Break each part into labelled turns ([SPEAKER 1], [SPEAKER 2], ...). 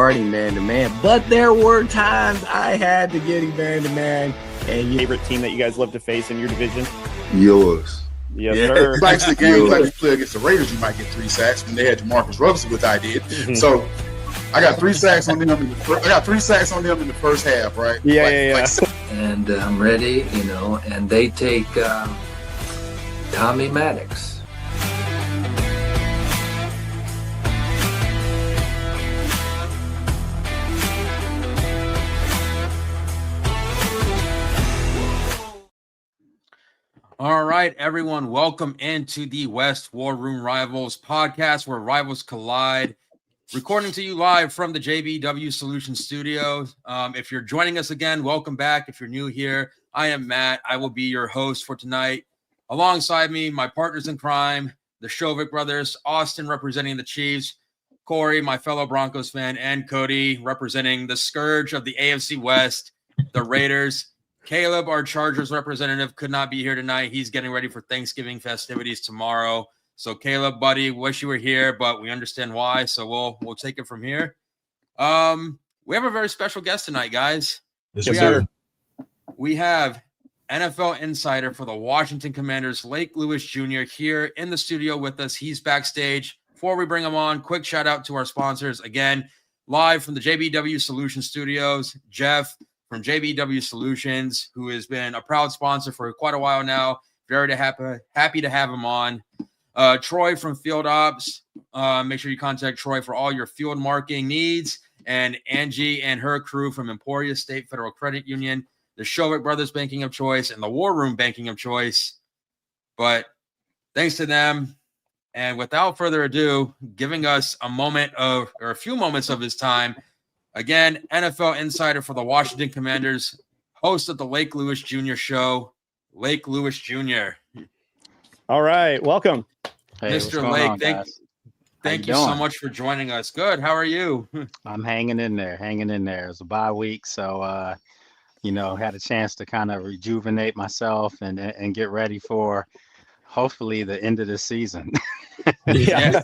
[SPEAKER 1] guarding man-to-man. But there were times I had to get him man-to-man. And
[SPEAKER 2] favorite team that you guys love to face in your division?
[SPEAKER 3] Yours.
[SPEAKER 2] Yes, sir.
[SPEAKER 4] Like the games like you play against the Raiders, you might get 3 sacks. When they had Jamarcus Russell, which I did. So I got 3 sacks on them. I got 3 sacks on them in the first half, right?
[SPEAKER 2] Yeah.
[SPEAKER 5] And I'm ready, and they take Tommy Maddox.
[SPEAKER 6] All right, everyone, welcome into the West War Room Rivals podcast where rivals collide. Recording to you live from the JBW Solutions Studios. If you're joining us again, welcome back. If you're new here, I am Matt. I will be your host for tonight. Alongside me, my partners in crime, the Shovik brothers, Austin representing the Chiefs, Cory, my fellow Broncos fan, and Cody representing the scourge of the AFC West, the Raiders. Caleb, our Chargers representative, could not be here tonight. He's getting ready for Thanksgiving festivities tomorrow. So, Caleb, buddy, wish you were here, but we understand why. So we'll take it from here. We have a very special guest tonight, guys.
[SPEAKER 3] Yes, sir.
[SPEAKER 6] We have NFL insider for the Washington Commanders, Lake Lewis Jr. here in the studio with us. He's backstage. Before we bring him on, quick shout out to our sponsors. Again, live from the JBW Solutions Studios, Jeff from JBW Solutions, who has been a proud sponsor for quite a while now. Very happy to have him on. Troy from Field Ops. Make sure you contact Troy for all your field marking needs. And Angie and her crew from Emporia State Federal Credit Union, the Shovik Brothers Banking of Choice, and the War Room Banking of Choice. But thanks to them. And without further ado, giving us a few moments of his time, again, NFL insider for the Washington Commanders, host of the Lake Lewis Jr. show, Lake Lewis Jr.
[SPEAKER 2] All right, welcome.
[SPEAKER 7] Hey,
[SPEAKER 6] Mr. Lake, thank you so much for joining us. Good. How are you?
[SPEAKER 7] I'm hanging in there. It was a bye week, so had a chance to kind of rejuvenate myself and get ready for hopefully the end of the season.
[SPEAKER 2] Yeah.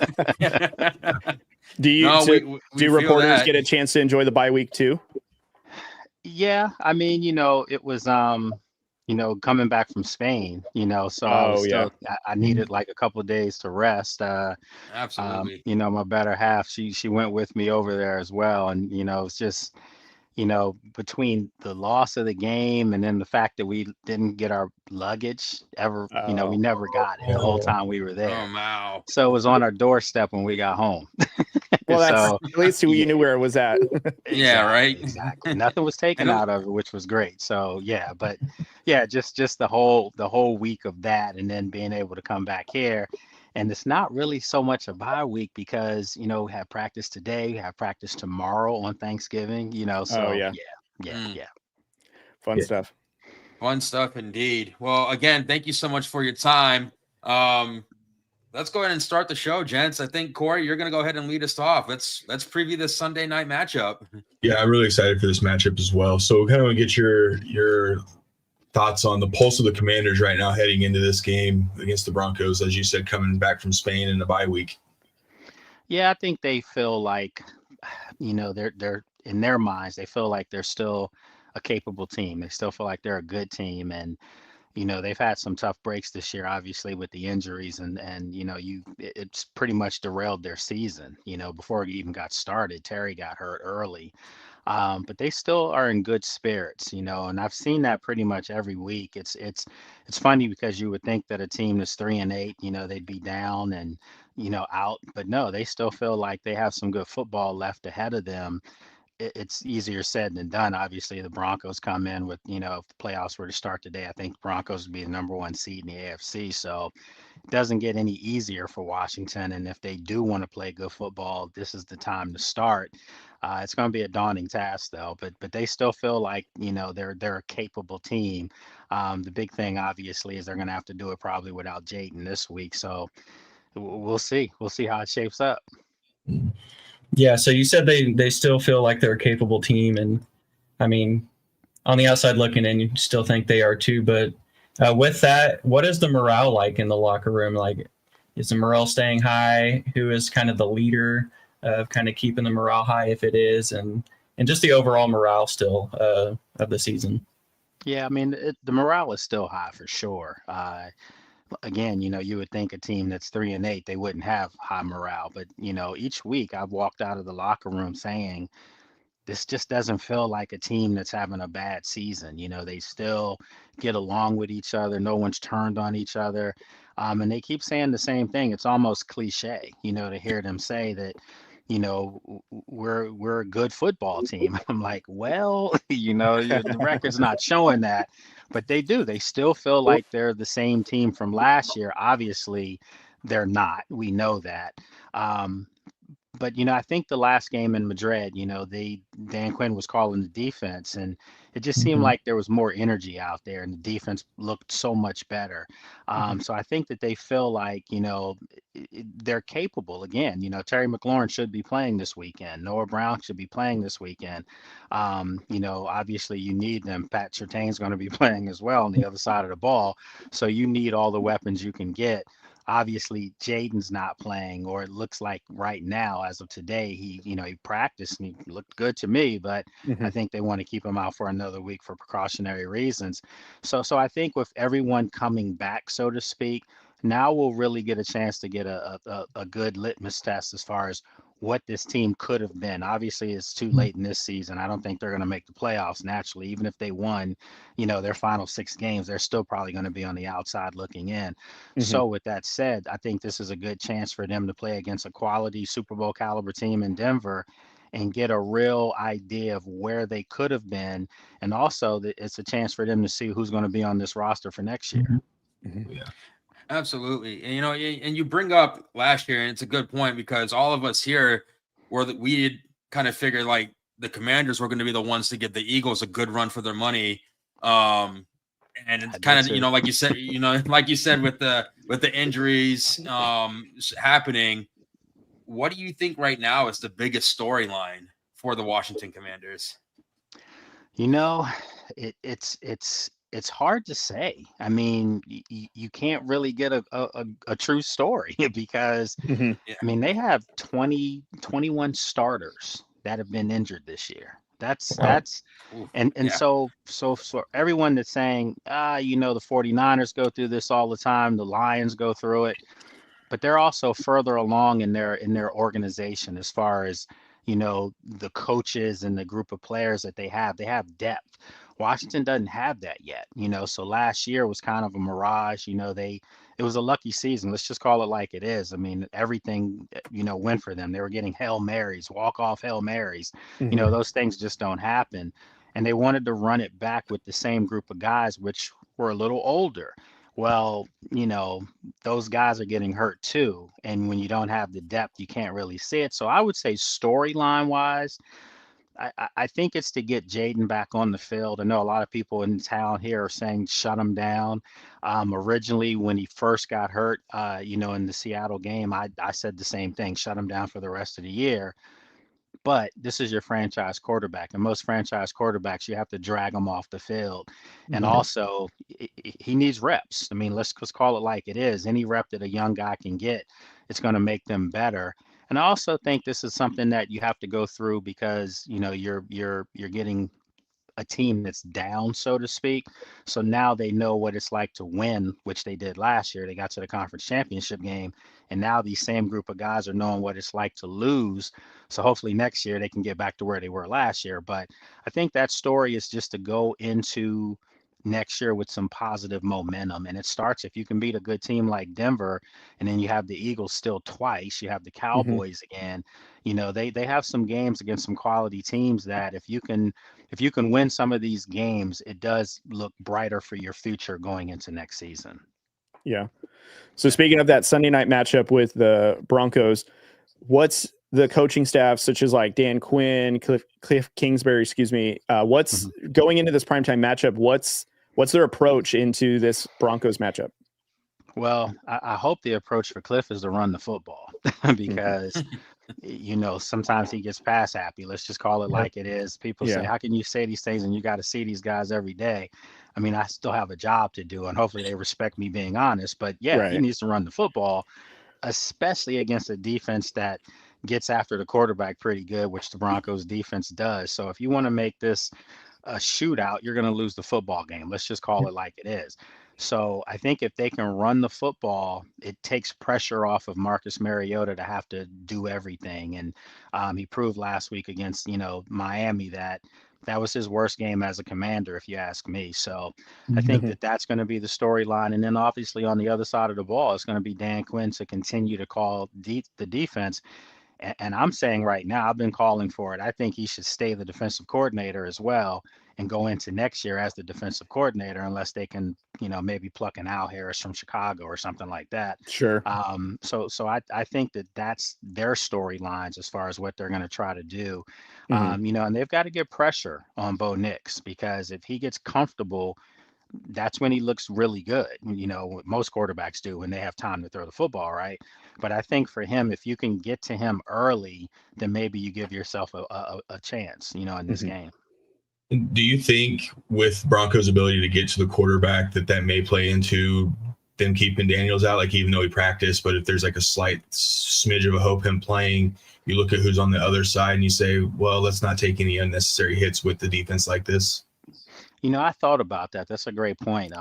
[SPEAKER 2] Do reporters get a chance to enjoy the bye week too?
[SPEAKER 7] Yeah, I mean, it was coming back from Spain, so I needed like a couple of days to rest.
[SPEAKER 6] Absolutely.
[SPEAKER 7] My better half, she went with me over there as well, and it's just between the loss of the game and then the fact that we didn't get our luggage ever, we never got it the whole time we were there.
[SPEAKER 6] Oh, wow.
[SPEAKER 7] So it was on our doorstep when we got home.
[SPEAKER 2] Well, at least you knew where it was at.
[SPEAKER 6] Yeah, right.
[SPEAKER 7] Exactly. Nothing was taken out of it, which was great. So just the whole week of that, and then being able to come back here. And it's not really so much a bye week because, we have practice today, we have practice tomorrow on Thanksgiving, so
[SPEAKER 2] Fun stuff.
[SPEAKER 6] Fun stuff indeed. Well, again, thank you so much for your time. Let's go ahead and start the show, gents. I think, Cory, you're going to go ahead and lead us off. Let's preview this Sunday night matchup.
[SPEAKER 3] Yeah, I'm really excited for this matchup as well. So kind of get your thoughts on the pulse of the Commanders right now heading into this game against the Broncos, as you said, coming back from Spain in a bye week.
[SPEAKER 7] Yeah, I think they feel like, they're in their minds, they feel like they're still a capable team. They still feel like they're a good team. And, they've had some tough breaks this year, obviously, with the injuries and it's pretty much derailed their season, before it even got started. Terry got hurt early. But they still are in good spirits, and I've seen that pretty much every week. It's funny because you would think that a team that's 3-8, they'd be down and, out, but no, they still feel like they have some good football left ahead of them. It's easier said than done. Obviously, the Broncos come in with, if the playoffs were to start today, I think the Broncos would be the number 1 seed in the AFC. So it doesn't get any easier for Washington. And if they do want to play good football, this is the time to start. It's going to be a daunting task, though. But they still feel like, they're a capable team. The big thing, obviously, is they're going to have to do it probably without Jayden this week. So we'll see. We'll see how it shapes up.
[SPEAKER 8] Yeah, so you said they still feel like they're a capable team, and I mean, on the outside looking in, you still think they are too. But with that, what is the morale like in the locker room? Like, is the morale staying high? Who is kind of the leader of kind of keeping the morale high if it is, and just the overall morale still of the season.
[SPEAKER 7] Yeah, I mean, the morale is still high for sure. Again, you would think a team that's 3-8, they wouldn't have high morale. But, each week I've walked out of the locker room saying, this just doesn't feel like a team that's having a bad season. They still get along with each other. No one's turned on each other. And they keep saying the same thing. It's almost cliche, to hear them say that, we're a good football team. I'm like, well, the record's not showing that, but they do. They still feel like they're the same team from last year. Obviously, they're not. We know that. But, I think the last game in Madrid, Dan Quinn was calling the defense, and it just seemed like there was more energy out there, and the defense looked so much better. So I think that they feel like, they're capable. Again, Terry McLaurin should be playing this weekend. Noah Brown should be playing this weekend. Obviously you need them. Pat Surtain's going to be playing as well on the other side of the ball. So you need all the weapons you can get. Obviously Jayden's not playing, or it looks like right now, as of today, he practiced and he looked good to me, but I think they want to keep him out for another week for precautionary reasons. So I think with everyone coming back, so to speak, now we'll really get a chance to get a good litmus test as far as what this team could have been. Obviously, it's too late in this season. I don't think they're going to make the playoffs naturally. Even if they won, their final 6 games, they're still probably going to be on the outside looking in. So with that said, I think this is a good chance for them to play against a quality Super Bowl caliber team in Denver and get a real idea of where they could have been. And also it's a chance for them to see who's going to be on this roster for next year.
[SPEAKER 3] Yeah.
[SPEAKER 6] Absolutely. And, and you bring up last year, and it's a good point, because all of us here we had kind of figured like the Commanders were going to be the ones to give the Eagles a good run for their money. And it's kind of, like you said, with the injuries happening, what do you think right now is the biggest storyline for the Washington Commanders?
[SPEAKER 7] It's hard to say. I mean, you can't really get a true story because, I mean, they have 21 starters that have been injured this year. So for everyone that's saying, the 49ers go through this all the time, the Lions go through it, but they're also further along in their organization as far as, the coaches and the group of players that they have depth. Washington doesn't have that yet, so last year was kind of a mirage. It was a lucky season. Let's just call it like it is. I mean, everything, went for them. They were getting Hail Marys, walk-off Hail Marys. Those things just don't happen. And they wanted to run it back with the same group of guys, which were a little older. Well, those guys are getting hurt too. And when you don't have the depth, you can't really see it. So I would say storyline wise, I think it's to get Jayden back on the field. I know a lot of people in town here are saying shut him down. Originally, when he first got hurt, in the Seattle game, I said the same thing, shut him down for the rest of the year. But this is your franchise quarterback, and most franchise quarterbacks, you have to drag them off the field. And also, he needs reps. I mean, let's call it like it is. Any rep that a young guy can get, it's going to make them better. And I also think this is something that you have to go through because, you're getting a team that's down, so to speak. So now they know what it's like to win, which they did last year. They got to the conference championship game. And now these same group of guys are knowing what it's like to lose. So hopefully next year they can get back to where they were last year. But I think that story is just to go into next year with some positive momentum. And it starts if you can beat a good team like Denver, and then you have the Eagles still twice, you have the Cowboys again. They have some games against some quality teams that if you can win some of these games, it does look brighter for your future going into next season.
[SPEAKER 2] Yeah. So speaking of that Sunday night matchup with the Broncos, what's the coaching staff, such as like Dan Quinn, Cliff Kingsbury, what's going into this primetime matchup? What's their approach into this Broncos matchup?
[SPEAKER 7] Well, I hope the approach for Cliff is to run the football because, sometimes he gets pass happy. Let's just call it like it is. People say, how can you say these things and you got to see these guys every day? I mean, I still have a job to do, and hopefully they respect me being honest. But, he needs to run the football, especially against a defense that, gets after the quarterback pretty good, which the Broncos defense does. So if you want to make this a shootout, you're going to lose the football game. Let's just call it like it is. So I think if they can run the football, it takes pressure off of Marcus Mariota to have to do everything. And he proved last week against, Miami that was his worst game as a Commander, if you ask me. So I think that's going to be the storyline. And then obviously on the other side of the ball, it's going to be Dan Quinn to continue to call the defense. And I'm saying right now, I've been calling for it. I think he should stay the defensive coordinator as well and go into next year as the defensive coordinator, unless they can, maybe pluck an Al Harris from Chicago or something like that.
[SPEAKER 2] Sure.
[SPEAKER 7] So I think that's their storylines as far as what they're going to try to do. And they've got to get pressure on Bo Nix, because if he gets comfortable, that's when he looks really good. Most quarterbacks do when they have time to throw the football, right? But I think for him, if you can get to him early, then maybe you give yourself a chance, in this game.
[SPEAKER 3] Do you think with Broncos' ability to get to the quarterback that may play into them keeping Daniels out, like even though he practiced, but if there's like a slight smidge of a hope him playing, you look at who's on the other side and you say, well, let's not take any unnecessary hits with the defense like this?
[SPEAKER 7] I thought about that. That's a great point.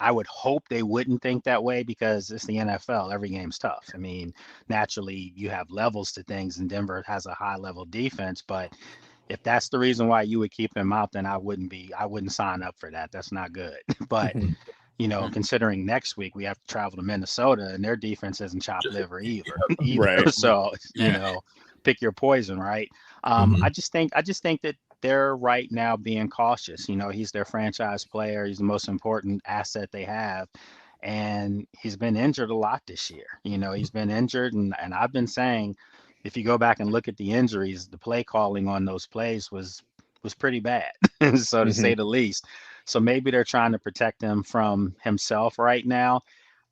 [SPEAKER 7] I would hope they wouldn't think that way, because it's the NFL. Every game's tough. I mean, naturally you have levels to things, and Denver has a high level defense, but if that's the reason why you would keep him out, then I wouldn't sign up for that. That's not good. But considering next week we have to travel to Minnesota and their defense isn't chopped liver either.
[SPEAKER 2] Right.
[SPEAKER 7] So, pick your poison, right? I just think that they're right now being cautious. He's their franchise player. He's the most important asset they have. And he's been injured a lot this year. He's been injured. And I've been saying, if you go back and look at the injuries, the play calling on those plays was pretty bad, so to say the least. So maybe they're trying to protect him from himself right now.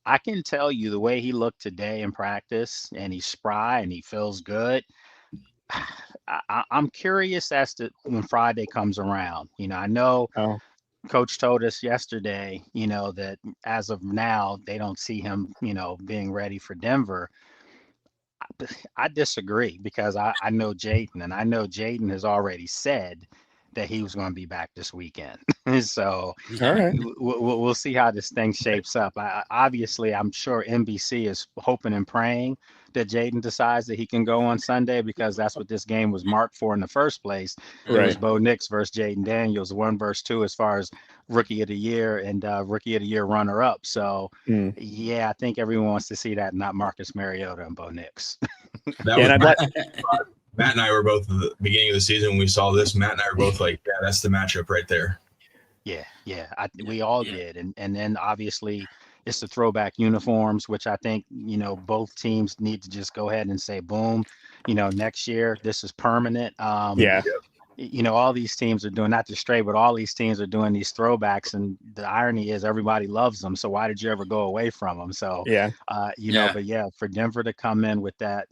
[SPEAKER 7] I can tell you the way he looked today in practice, and he's spry and he feels good. I'm curious as to when Friday comes around. I know Coach told us yesterday, that as of now, they don't see him, being ready for Denver. I disagree, because I know Jayden, and I know Jayden has already said that he was going to be back this weekend. So
[SPEAKER 2] all right,
[SPEAKER 7] we'll see how this thing shapes up. Obviously, I'm sure NBC is hoping and praying that Jayden decides that he can go on Sunday, because that's what this game was marked for in the first place. It was Bo Nix versus Jayden Daniels, 1 versus 2 as far as Rookie of the Year and Rookie of the Year runner-up. So, I think everyone wants to see that, not Marcus Mariota and Bo Nix.
[SPEAKER 3] Matt and I were both at the beginning of the season when we saw this. Matt and I were both like, yeah, that's the matchup right there.
[SPEAKER 7] Yeah. We all did. And then obviously it's the throwback uniforms, which I think, both teams need to just go ahead and say, boom, next year, this is permanent. All these teams are doing, not just Stray, but all these teams are doing these throwbacks. And the irony is everybody loves them. So why did you ever go away from them? So, but for Denver to come in with that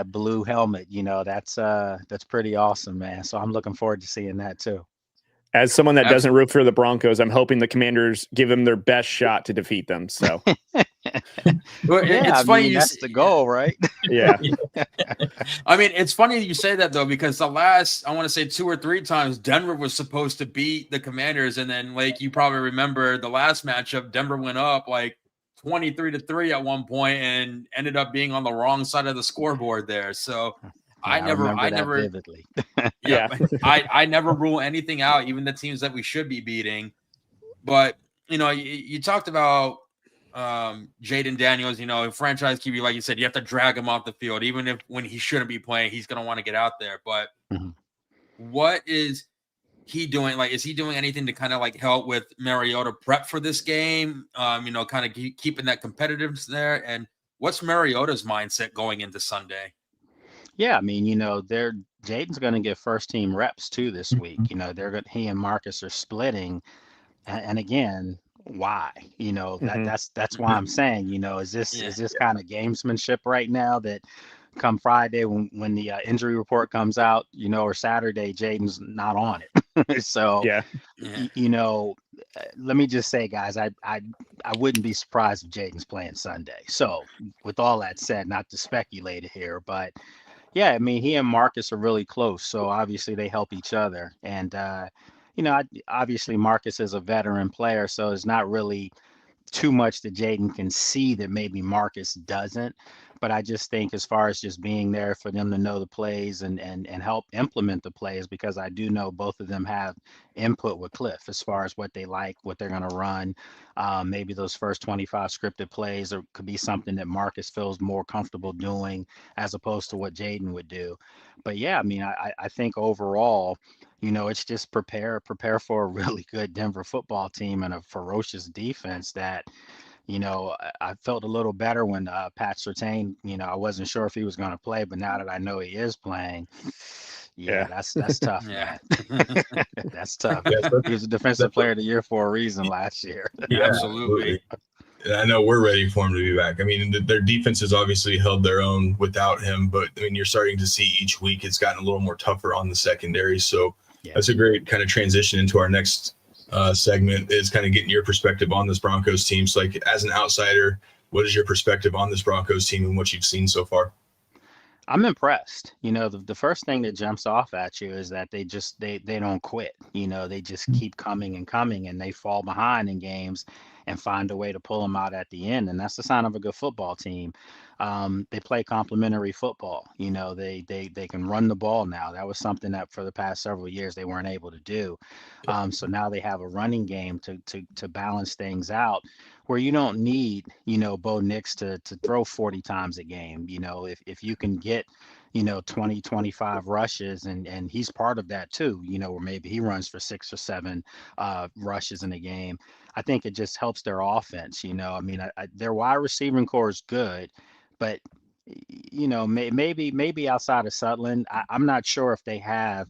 [SPEAKER 7] blue helmet, that's pretty awesome, man. So I'm looking forward to seeing that too.
[SPEAKER 2] As someone that doesn't root for the Broncos, I'm hoping the Commanders give them their best shot to defeat them. So,
[SPEAKER 6] it's funny.
[SPEAKER 7] That's the goal, right?
[SPEAKER 2] Yeah.
[SPEAKER 6] I mean, it's funny you say that though, because the last, I want to say 2 or 3 times, Denver was supposed to beat the Commanders, and then like you probably remember the last matchup, Denver went up like 23-3 at one point and ended up being on the wrong side of the scoreboard there. So. I never
[SPEAKER 7] vividly.
[SPEAKER 6] I never rule anything out, even the teams that we should be beating. But you talked about Jayden Daniels, franchise QB, like you said, you have to drag him off the field, even if when he shouldn't be playing, he's going to want to get out there. But what is he doing? Like, is he doing anything to kind of like help with Mariota prep for this game? Kind of keeping that competitiveness there. And what's Mariota's mindset going into Sunday?
[SPEAKER 7] Yeah, I mean, Jayden's going to get first team reps too this week. He and Marcus are splitting, and again, why? That's why I'm saying, is this kind of gamesmanship right now that come Friday when the injury report comes out, or Saturday, Jayden's not on it. So, let me just say, guys, I wouldn't be surprised if Jayden's playing Sunday. So, with all that said, not to speculate here, but yeah, I mean, he and Marcus are really close, so obviously they help each other. And obviously Marcus is a veteran player, so it's not really too much that Jayden can see that maybe Marcus doesn't. But I just think as far as just being there for them to know the plays and help implement the plays, because I do know both of them have input with Cliff as far as what they like, what they're going to run. Maybe those first 25 scripted plays could be something that Marcus feels more comfortable doing as opposed to what Jayden would do. But yeah, I mean, I think overall, it's just prepare for a really good Denver football team and a ferocious defense that, I felt a little better when Pat Surtain, I wasn't sure if he was going to play, but now that I know he is playing,
[SPEAKER 2] Yeah.
[SPEAKER 7] that's tough,
[SPEAKER 6] Yeah.
[SPEAKER 7] man. That's tough.
[SPEAKER 3] Yes,
[SPEAKER 7] He was a defensive player of the year for a reason last year.
[SPEAKER 3] Yeah,
[SPEAKER 6] Absolutely.
[SPEAKER 3] And I know we're ready for him to be back. I mean, their defense has obviously held their own without him, but I mean, you're starting to see each week it's gotten a little more tougher on the secondary. So
[SPEAKER 7] Yeah.
[SPEAKER 3] that's a great kind of transition into our next segment, is kind of getting your perspective on this Broncos team. So, like, as an outsider, what is your perspective on this Broncos team and what you've seen so far?
[SPEAKER 7] I'm impressed. The first thing that jumps off at you is that they don't quit. They just keep coming and coming, and they fall behind in games and find a way to pull them out at the end. And that's the sign of a good football team. They play complementary football. They can run the ball now. That was something that for the past several years they weren't able to do. So now they have a running game to balance things out, where you don't need, Bo Nix to throw 40 times a game. If you can get, 20, 25 rushes, and he's part of that too, where maybe he runs for 6 or 7 rushes in a game. I think it just helps their offense. I mean, their wide receiving core is good, but maybe outside of Sutton, I'm not sure if they have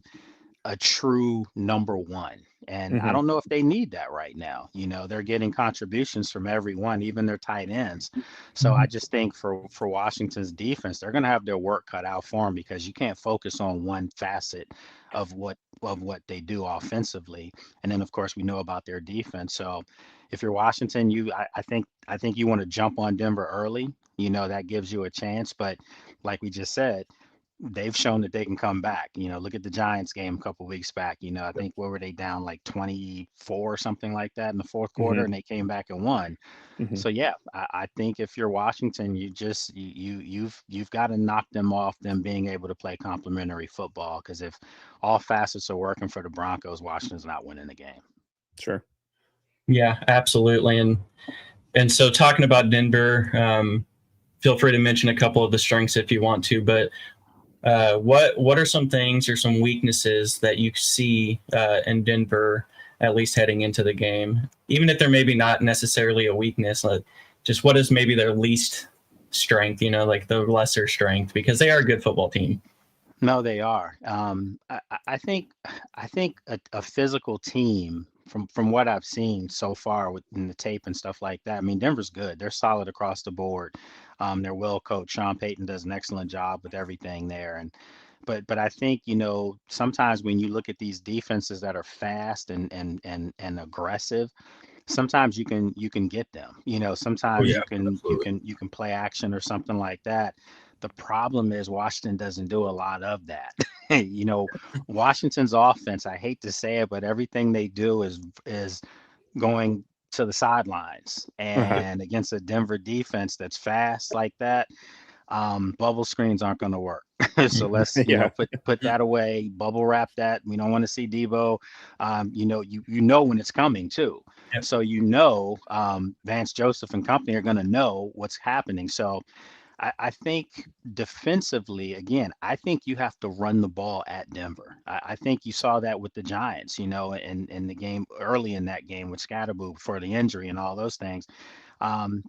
[SPEAKER 7] a true number one. And I don't know if they need that right now. They're getting contributions from everyone, even their tight ends. So I just think for Washington's defense, they're going to have their work cut out for them, because you can't focus on one facet of what they do offensively. And then of course we know about their defense. So if you're Washington, I think you want to jump on Denver early. That gives you a chance. But like we just said, they've shown that they can come back. Look at the Giants game a couple weeks back. I think what were they down like 24 or something like that in the fourth quarter, and they came back and won. So yeah, I think if you're Washington, you've got to knock them off them being able to play complementary football, because if all facets are working for the Broncos, Washington's not winning the game.
[SPEAKER 2] Sure.
[SPEAKER 8] Yeah, absolutely. And so talking about Denver, feel free to mention a couple of the strengths if you want to, but what are some things or some weaknesses that you see in Denver, at least heading into the game, even if they're maybe not necessarily a weakness? Just what is maybe their least strength, like the lesser strength, because they are a good football team.
[SPEAKER 7] No, they are. I think a physical team, from what I've seen so far in the tape and stuff like that. I mean, Denver's good. They're solid across the board. They're well coached. Sean Payton does an excellent job with everything there. But I think, sometimes when you look at these defenses that are fast and aggressive, sometimes you can get them. Sometimes you can play action or something like that. The problem is Washington doesn't do a lot of that. Washington's offense, I hate to say it, but everything they do is going to the sidelines. And against a Denver defense that's fast like that, bubble screens aren't going to work. So let's put that away, bubble wrap that. We don't want to see Debo. You know when it's coming too. Yep. So Vance Joseph and company are going to know what's happening. So I think defensively, again, I think you have to run the ball at Denver. I think you saw that with the Giants, in the game early in that game with Scatterboo for the injury and all those things.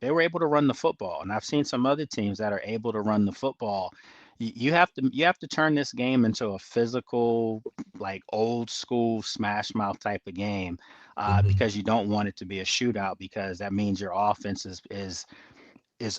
[SPEAKER 7] They were able to run the football, and I've seen some other teams that are able to run the football. You have to turn this game into a physical, like old school smash mouth type of game, because you don't want it to be a shootout, because that means your offense is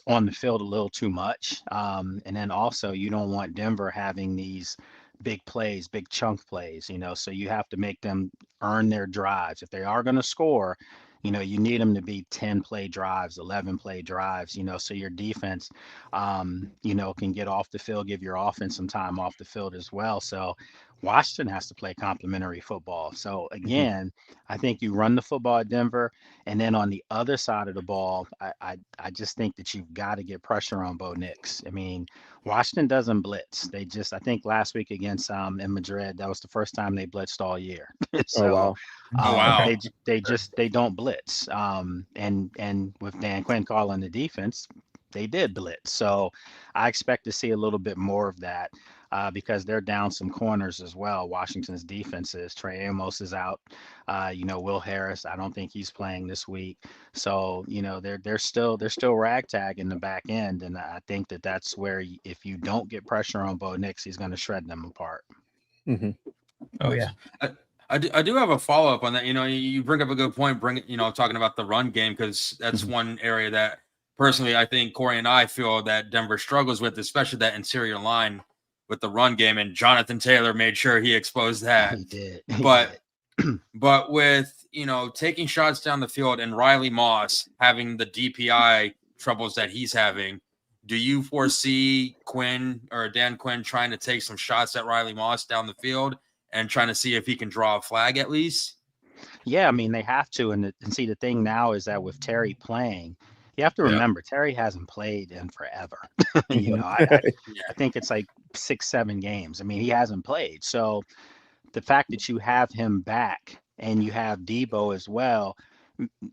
[SPEAKER 7] on the field a little too much. And then also you don't want Denver having these big plays, big chunk plays, so you have to make them earn their drives. If they are going to score, you need them to be 10 play drives, 11 play drives, so your defense, can get off the field, give your offense some time off the field as well. So Washington has to play complementary football. So again, I think you run the football at Denver, and then on the other side of the ball, I just think that you've got to get pressure on Bo Nix. I mean, Washington doesn't blitz. I think last week against in Madrid, that was the first time they blitzed all year. So
[SPEAKER 2] wow.
[SPEAKER 7] they don't blitz. And with Dan Quinn calling the defense, they did blitz. So I expect to see a little bit more of that. Because they're down some corners as well. Washington's defenses. Trey Amos is out. Will Harris, I don't think he's playing this week. So they're still ragtag in the back end, and I think that's where if you don't get pressure on Bo Nix, he's going to shred them apart.
[SPEAKER 2] Mm-hmm.
[SPEAKER 8] Oh yeah.
[SPEAKER 6] I do have a follow up on that. You bring up a good point. Talking about the run game, because that's one area that personally I think Cory and I feel that Denver struggles with, especially that interior line with the run game, and Jonathan Taylor made sure he exposed that.
[SPEAKER 7] He did.
[SPEAKER 6] But with, taking shots down the field and Riley Moss having the DPI troubles that he's having, do you foresee Quinn or Dan Quinn trying to take some shots at Riley Moss down the field and trying to see if he can draw a flag at least?
[SPEAKER 7] Yeah, I mean, they have to. And see, the thing now is that with Terry playing, you have to remember, Terry hasn't played in forever. I think it's like 6-7 games. I mean, he hasn't played. So the fact that you have him back and you have Debo as well,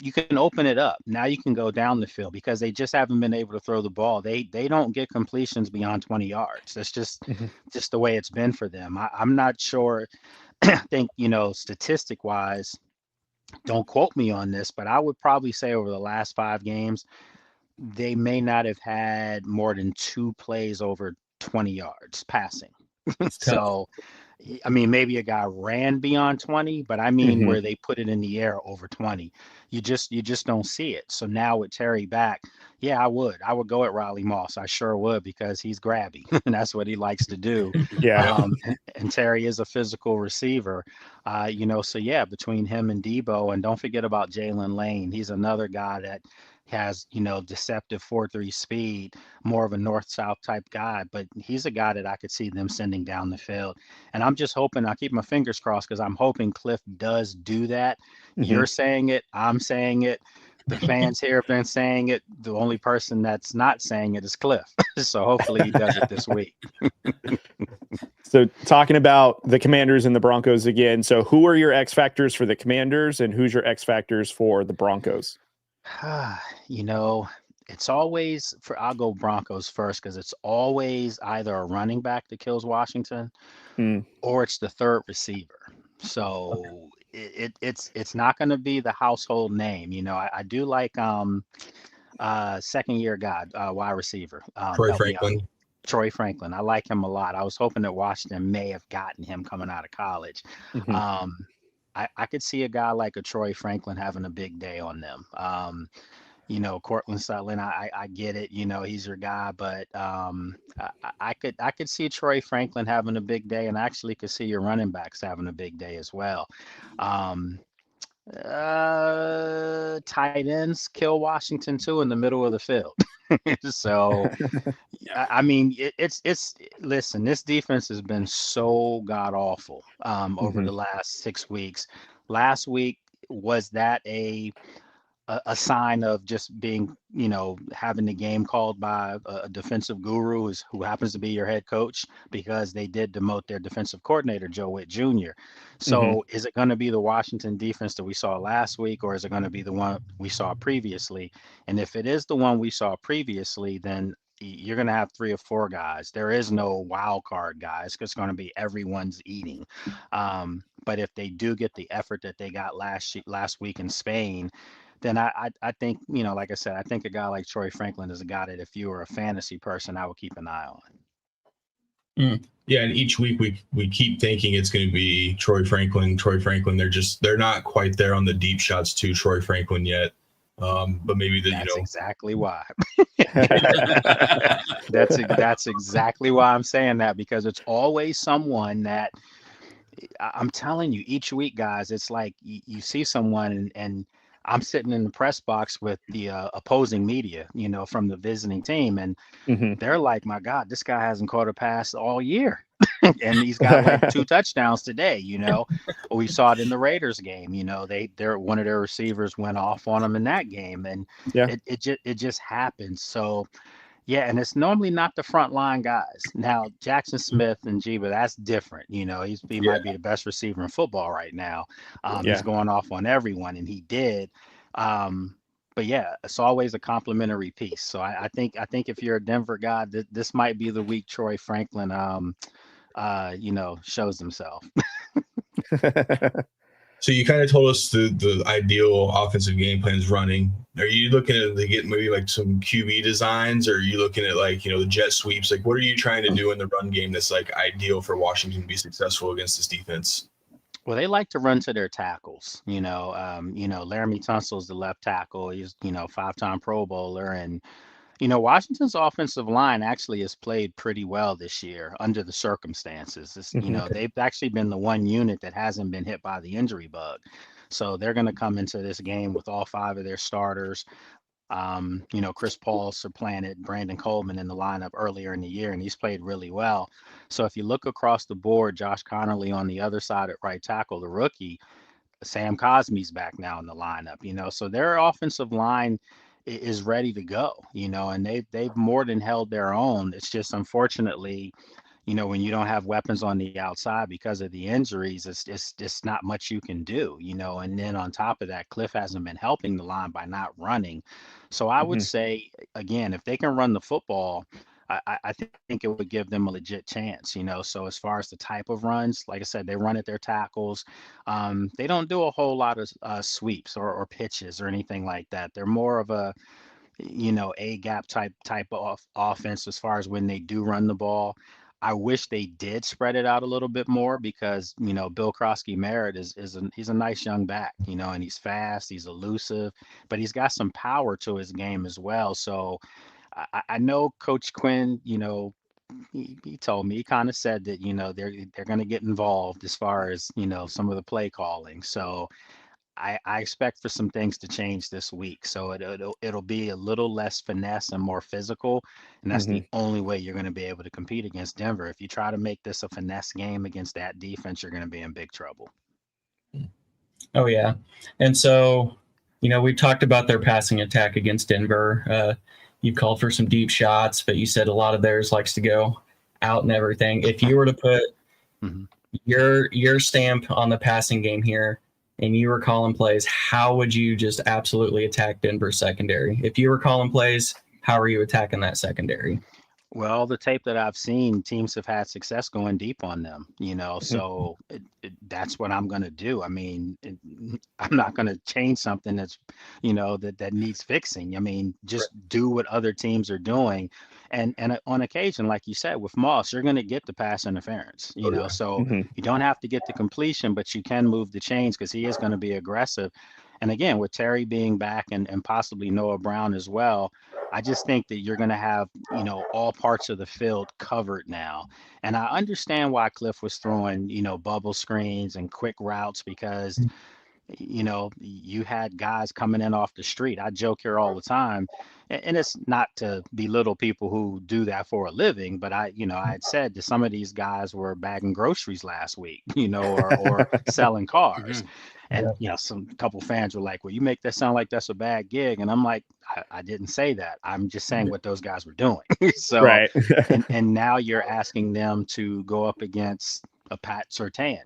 [SPEAKER 7] you can open it up. Now you can go down the field because they just haven't been able to throw the ball. They don't get completions beyond 20 yards. That's just the way it's been for them. I'm not sure. I think, statistic wise, don't quote me on this, but I would probably say over the last 5 games, they may not have had more than 2 plays over 20 yards passing. So, I mean, maybe a guy ran beyond 20, but I mean where they put it in the air over 20. You just don't see it. So now with Terry back, I would go at Riley Moss. I sure would, because he's grabby and that's what he likes to do. And Terry is a physical receiver, so between him and Debo, and don't forget about Jalen Lane. He's another guy that has, deceptive 4.3 speed, more of a north-south type guy, but he's a guy that I could see them sending down the field. And I'm just hoping, I keep my fingers crossed, because I'm hoping Cliff does do that. You're saying it, I'm saying it, the fans here have been saying it. The only person that's not saying it is Cliff. So hopefully he does it this week.
[SPEAKER 2] So talking about the Commanders and the Broncos again. So who are your X factors for the Commanders, and who's your X factors for the Broncos?
[SPEAKER 7] It's always I'll go Broncos first, because it's always either a running back that kills Washington or it's the third receiver. So it's not going to be the household name. I do like second year guy, wide receiver. Troy Franklin. I like him a lot. I was hoping that Washington may have gotten him coming out of college. I could see a guy like a Troy Franklin having a big day on them. Cortland Sutton, I get it. He's your guy, but I could see Troy Franklin having a big day, and I actually could see your running backs having a big day as well. Tight ends kill Washington too in the middle of the field. So, I mean, listen, this defense has been so god awful over the last 6 weeks. Last week, was that a sign of just being, having the game called by a defensive guru who happens to be your head coach, because they did demote their defensive coordinator, Joe Witt Jr. So is it going to be the Washington defense that we saw last week, or is it going to be the one we saw previously? And if it is the one we saw previously, then you're going to have 3 or 4 guys. There is no wild card guys, because it's going to be everyone's eating. But if they do get the effort that they got last week in Spain, then I think, like I said, I think a guy like Troy Franklin is a guy that if you were a fantasy person, I would keep an eye on.
[SPEAKER 3] Yeah, and each week we keep thinking it's going to be Troy Franklin. They're not quite there on the deep shots to Troy Franklin yet. But maybe
[SPEAKER 7] That's exactly why. That's exactly why I'm saying that, because it's always someone that I'm telling you each week, guys. It's like you see someone and I'm sitting in the press box with the opposing media, from the visiting team, and they're like, "My God, this guy hasn't caught a pass all year." And he's got like 2 touchdowns today, we saw it in the Raiders game. They're one of their receivers went off on them in that game, and
[SPEAKER 2] Yeah.
[SPEAKER 7] it just happens. So yeah, and it's normally not the front line guys. Now Jackson Smith and Jiba, that's different. He might be the best receiver in football right now. He's going off on everyone, and he did. But yeah, it's always a complimentary piece. So I think if you're a Denver guy, this might be the week Troy Franklin shows himself.
[SPEAKER 3] So you kind of told us the ideal offensive game plan is running. Are you looking to get maybe like some QB designs, or are you looking at like, the jet sweeps? Like, what are you trying to do in the run game that's like ideal for Washington to be successful against this defense?
[SPEAKER 7] Well, they like to run to their tackles. Laramie Tunsil's the left tackle. He's 5-time Pro Bowler, and Washington's offensive line actually has played pretty well this year under the circumstances. They've actually been the one unit that hasn't been hit by the injury bug. So they're going to come into this game with all 5 of their starters. Chris Paul supplanted Brandon Coleman in the lineup earlier in the year, and he's played really well. So if you look across the board, Josh Connolly on the other side at right tackle, the rookie, Sam Cosmi's back now in the lineup, so their offensive line is ready to go, and they've more than held their own. It's just, unfortunately, when you don't have weapons on the outside because of the injuries, it's not much you can do, and then on top of that, Cliff hasn't been helping the line by not running. So I would say, again, if they can run the football, I think it would give them a legit chance, So as far as the type of runs, like I said, they run at their tackles. They don't do a whole lot of sweeps or pitches or anything like that. They're more of a, a gap type of offense as far as when they do run the ball. I wish they did spread it out a little bit more, because, Bill Krosky-Merritt he's a nice young back, and he's fast, he's elusive, but he's got some power to his game as well. So I know Coach Quinn, he told me, he kind of said that, they're going to get involved as far as, some of the play calling. So I expect for some things to change this week. So it'll be a little less finesse and more physical. And that's the only way you're going to be able to compete against Denver. If you try to make this a finesse game against that defense, you're going to be in big trouble.
[SPEAKER 8] Oh, yeah. And so, we talked about their passing attack against Denver. You called for some deep shots, but you said a lot of theirs likes to go out and everything. If you were to put your stamp on the passing game here and you were calling plays, how would you just absolutely attack Denver's secondary? If you were calling plays, how are you attacking that secondary?
[SPEAKER 7] Well, the tape that I've seen, teams have had success going deep on them, so that's what I'm going to do. I mean, I'm not going to change something that's, that needs fixing. I mean, just do what other teams are doing. And on occasion, like you said, with Moss, you're going to get the pass interference, so you don't have to get the completion, but you can move the chains because he is going to be aggressive. And again, with Terry being back and possibly Noah Brown as well, I just think that you're going to have, all parts of the field covered now. And I understand why Cliff was throwing, bubble screens and quick routes, because, you had guys coming in off the street. I joke here all the time, and it's not to belittle people who do that for a living, but I had said that some of these guys were bagging groceries last week, or selling cars. And, some couple fans were like, well, you make that sound like that's a bad gig. And I'm like, I didn't say that. I'm just saying what those guys were doing. So,
[SPEAKER 2] right.
[SPEAKER 7] and now you're asking them to go up against a Pat Surtain,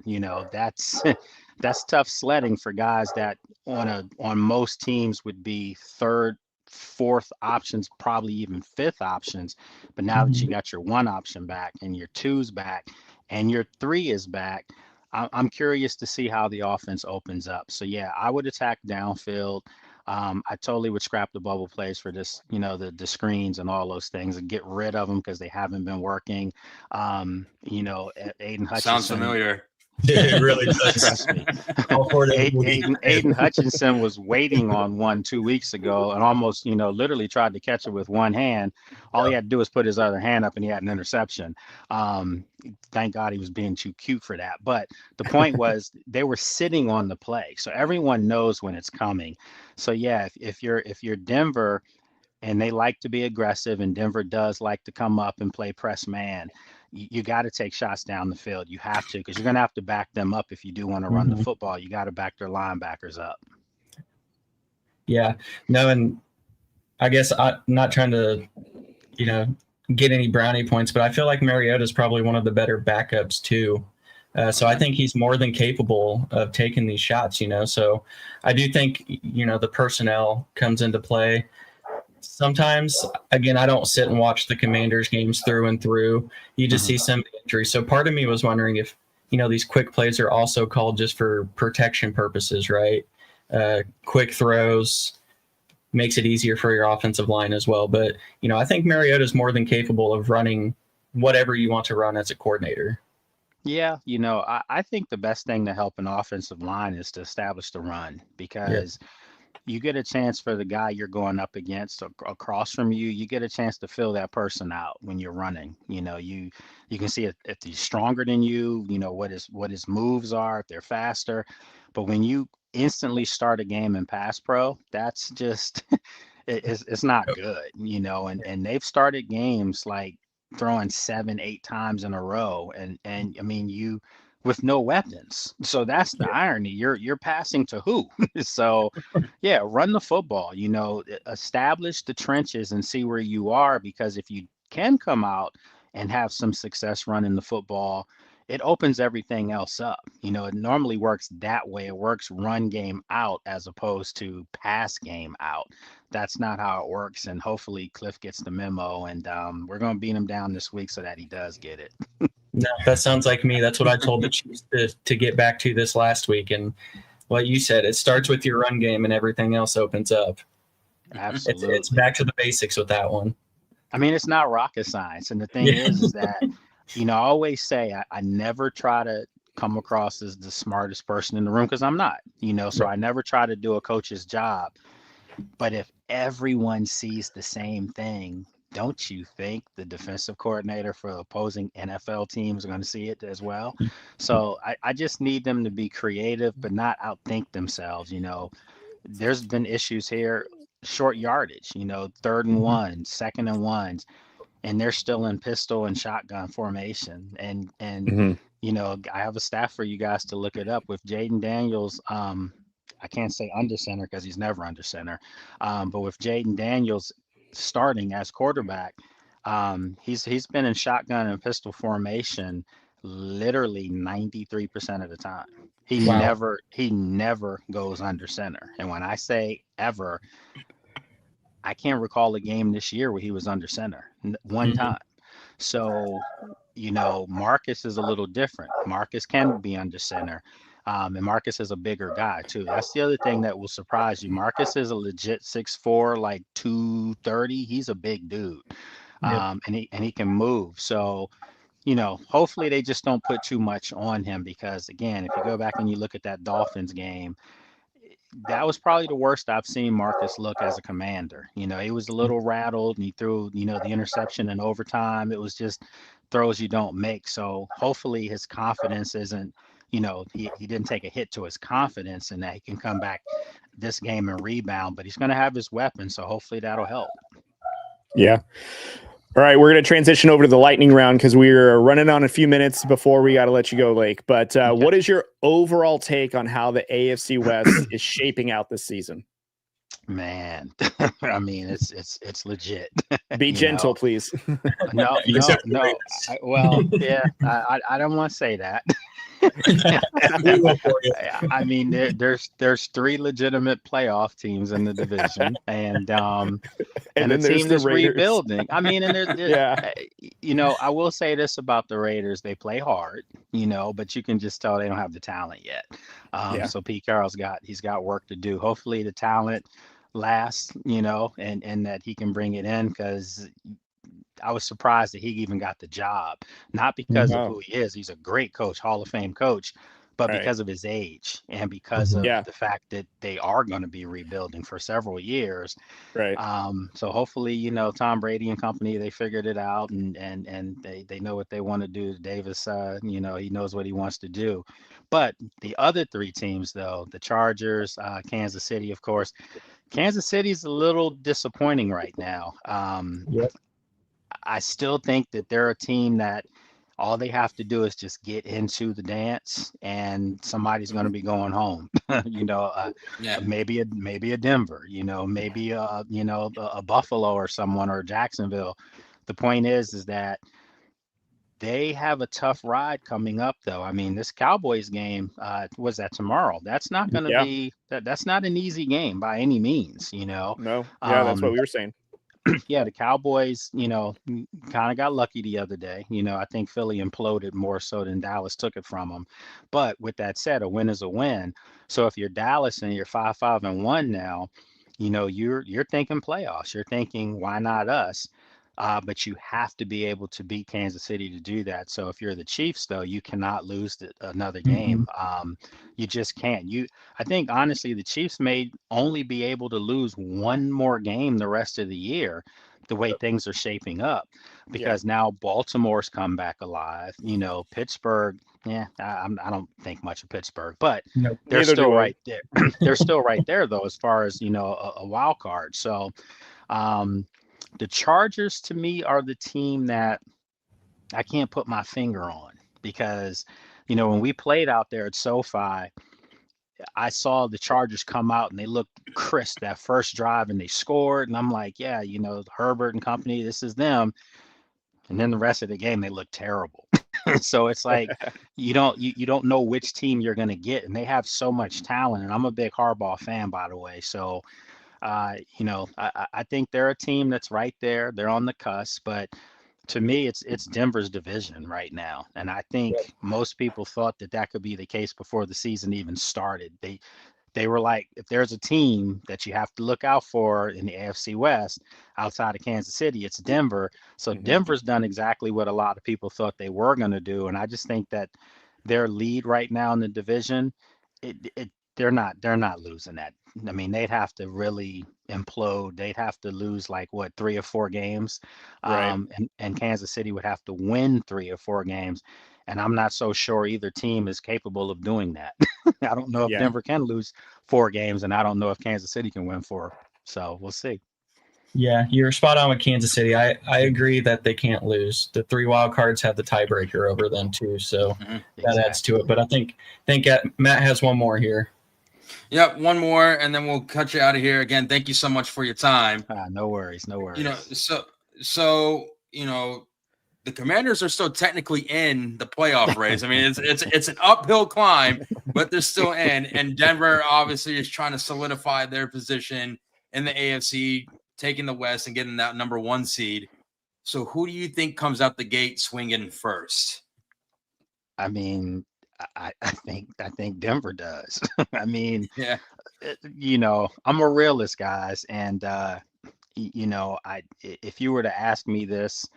[SPEAKER 7] that's tough sledding for guys that on most teams would be third, fourth options, probably even fifth options. But now that you got your 1 option back and your 2's back and your 3 is back, I'm curious to see how the offense opens up. So yeah, I would attack downfield. I totally would scrap the bubble plays for this, the screens and all those things, and get rid of them because they haven't been working. Aiden Hutchinson.
[SPEAKER 6] Sounds familiar.
[SPEAKER 3] It really does.
[SPEAKER 7] Trust me.
[SPEAKER 3] All 4 days a week.
[SPEAKER 7] Aiden Hutchinson was waiting on one 2 weeks ago and almost, literally tried to catch it with one hand. All he had to do was put his other hand up and he had an interception. Thank God he was being too cute for that. But the point was they were sitting on the play. So everyone knows when it's coming. So yeah, if you're Denver and they like to be aggressive and Denver does like to come up and play press man, you got to take shots down the field. You have to, because you're going to have to back them up if you do want to run the football. You got to back their linebackers up.
[SPEAKER 8] Yeah, no, and I guess I'm not trying to, get any brownie points, but I feel like Mariota is probably one of the better backups too. So I think he's more than capable of taking these shots, So I do think, the personnel comes into play. Sometimes, again, I don't sit and watch the Commanders games through and through. You just see some injuries. So part of me was wondering if, these quick plays are also called just for protection purposes, right? Quick throws makes it easier for your offensive line as well. But, I think Mariota is more than capable of running whatever you want to run as a coordinator.
[SPEAKER 7] Yeah, I think the best thing to help an offensive line is to establish the run, because you get a chance for the guy you're going up against across from you. You get a chance to fill that person out when you're running. You can see if he's stronger than you, what his moves are, if they're faster. But when you instantly start a game in pass pro, that's just it's not good, and they've started games like throwing 7-8 times in a row, and I mean, you with no weapons. So that's the irony. You're passing to who? So yeah, run the football, establish the trenches and see where you are, because if you can come out and have some success running the football, it opens everything else up. It normally works that way. It works run game out as opposed to pass game out. That's not how it works. And hopefully Cliff gets the memo, and we're going to beat him down this week so that he does get it.
[SPEAKER 8] No, that sounds like me. That's what I told the Chiefs to get back to this last week. And what you said, it starts with your run game and everything else opens up.
[SPEAKER 7] Absolutely.
[SPEAKER 8] It's back to the basics with that one.
[SPEAKER 7] I mean, it's not rocket science. And the thing is that, I always say I never try to come across as the smartest person in the room, because I'm not, so I never try to do a coach's job. But if everyone sees the same thing, don't you think the defensive coordinator for opposing NFL teams are going to see it as well? So I just need them to be creative, but not outthink themselves. There's been issues here, short yardage, 3rd and 1, 2nd and 1s, and they're still in pistol and shotgun formation. And I have a stat for you guys to look it up with Jayden Daniels. I can't say under center because he's never under center. But with Jayden Daniels starting as quarterback, he's been in shotgun and pistol formation literally 93% of the time. He never goes under center. And when I say ever, I can't recall a game this year where he was under center one time. So, Marcus is a little different. Marcus can be under center. And Marcus is a bigger guy too. That's the other thing that will surprise you. Marcus is a legit 6'4", like 230. He's a big dude. And he can move. So, hopefully they just don't put too much on him, because again, if you go back and you look at that Dolphins game, that was probably the worst I've seen Marcus look as a Commander. He was a little rattled, and he threw, the interception in overtime. It was just throws you don't make. So hopefully his confidence isn't, he didn't take a hit to his confidence, and that he can come back this game and rebound, but he's going to have his weapon. So hopefully that'll help.
[SPEAKER 2] Yeah. All right, we're going to transition over to the lightning round because we're running on a few minutes before we got to let you go, Lake. But what is your overall take on how the AFC West is shaping out this season?
[SPEAKER 7] Man, I mean, it's legit.
[SPEAKER 2] Be gentle, please.
[SPEAKER 7] No. I don't want to say that. I mean, there's 3 legitimate playoff teams in the division, and the team that's rebuilding. I mean, and I will say this about the Raiders: they play hard, but you can just tell they don't have the talent yet. So Pete Carroll's got work to do. Hopefully, the talent lasts, and that he can bring it in, because I was surprised that he even got the job, not because of
[SPEAKER 2] Wow.
[SPEAKER 7] who he is. He's a great coach, Hall of Fame coach, but
[SPEAKER 2] Right.
[SPEAKER 7] because of his age and because of
[SPEAKER 2] Yeah.
[SPEAKER 7] the fact that they are going to be rebuilding for several years.
[SPEAKER 2] Right.
[SPEAKER 7] So hopefully, Tom Brady and company, they figured it out and they know what they want to do. Davis, he knows what he wants to do. But the other three teams, though, the Chargers, Kansas City, of course, Kansas City's a little disappointing right now.
[SPEAKER 8] Yep.
[SPEAKER 7] I still think that they're a team that all they have to do is just get into the dance, and somebody's going to be going home.
[SPEAKER 6] Yeah.
[SPEAKER 7] Maybe a Denver, maybe a Buffalo or someone, or Jacksonville. The point is that they have a tough ride coming up, though. I mean, this Cowboys game, was that tomorrow? That's not going to
[SPEAKER 2] Yeah.
[SPEAKER 7] be that's not an easy game by any means.
[SPEAKER 2] No. Yeah, that's what we were saying.
[SPEAKER 7] Yeah, the Cowboys, kind of got lucky the other day. I think Philly imploded more so than Dallas took it from them. But with that said, a win is a win. So if you're Dallas and you're 5-5-1 now, you're thinking playoffs. You're thinking, why not us? But you have to be able to beat Kansas City to do that. So if you're the Chiefs, though, you cannot lose another game. You just can't. I think honestly, the Chiefs may only be able to lose one more game the rest of the year, the way things are shaping up, because now Baltimore's come back alive. Pittsburgh. Yeah, I don't think much of Pittsburgh, but
[SPEAKER 8] Nope.
[SPEAKER 7] they're
[SPEAKER 2] Neither
[SPEAKER 7] still
[SPEAKER 2] do I.
[SPEAKER 7] right there. They're still right there, though, as far as a wild card. So. The Chargers, to me, are the team that I can't put my finger on, because, when we played out there at SoFi, I saw the Chargers come out and they looked crisp that first drive and they scored. And I'm like, yeah, Herbert and company, this is them. And then the rest of the game, they look terrible. So it's like you don't know which team you're going to get. And they have so much talent. And I'm a big Harbaugh fan, by the way. So I think they're a team that's right there. They're on the cusp, but to me, it's Denver's division right now. And I think most people thought that could be the case before the season even started. They were like, if there's a team that you have to look out for in the AFC West outside of Kansas City, it's Denver. So Denver's done exactly what a lot of people thought they were going to do. And I just think that their lead right now in the division, they're not losing that. I mean, they'd have to really implode. They'd have to lose 3 or 4 games.
[SPEAKER 2] Right.
[SPEAKER 7] And Kansas City would have to win 3 or 4 games. And I'm not so sure either team is capable of doing that. I don't know if Denver can lose 4 games, and I don't know if Kansas City can win 4. So we'll see.
[SPEAKER 8] Yeah, you're spot on with Kansas City. I agree that they can't lose. The 3 wild cards have the tiebreaker over them too, so that adds to it. But I think Matt has one more here.
[SPEAKER 6] Yep, one more, and then we'll cut you out of here. Again, thank you so much for your time.
[SPEAKER 7] No worries.
[SPEAKER 6] So the Commanders are still technically in the playoff race. I mean, it's an uphill climb, but they're still in. And Denver obviously is trying to solidify their position in the AFC, taking the West and getting that number 1 seed. So who do you think comes out the gate swinging first?
[SPEAKER 7] I mean, I think Denver does. I mean, I'm a realist, guys, and if you were to ask me this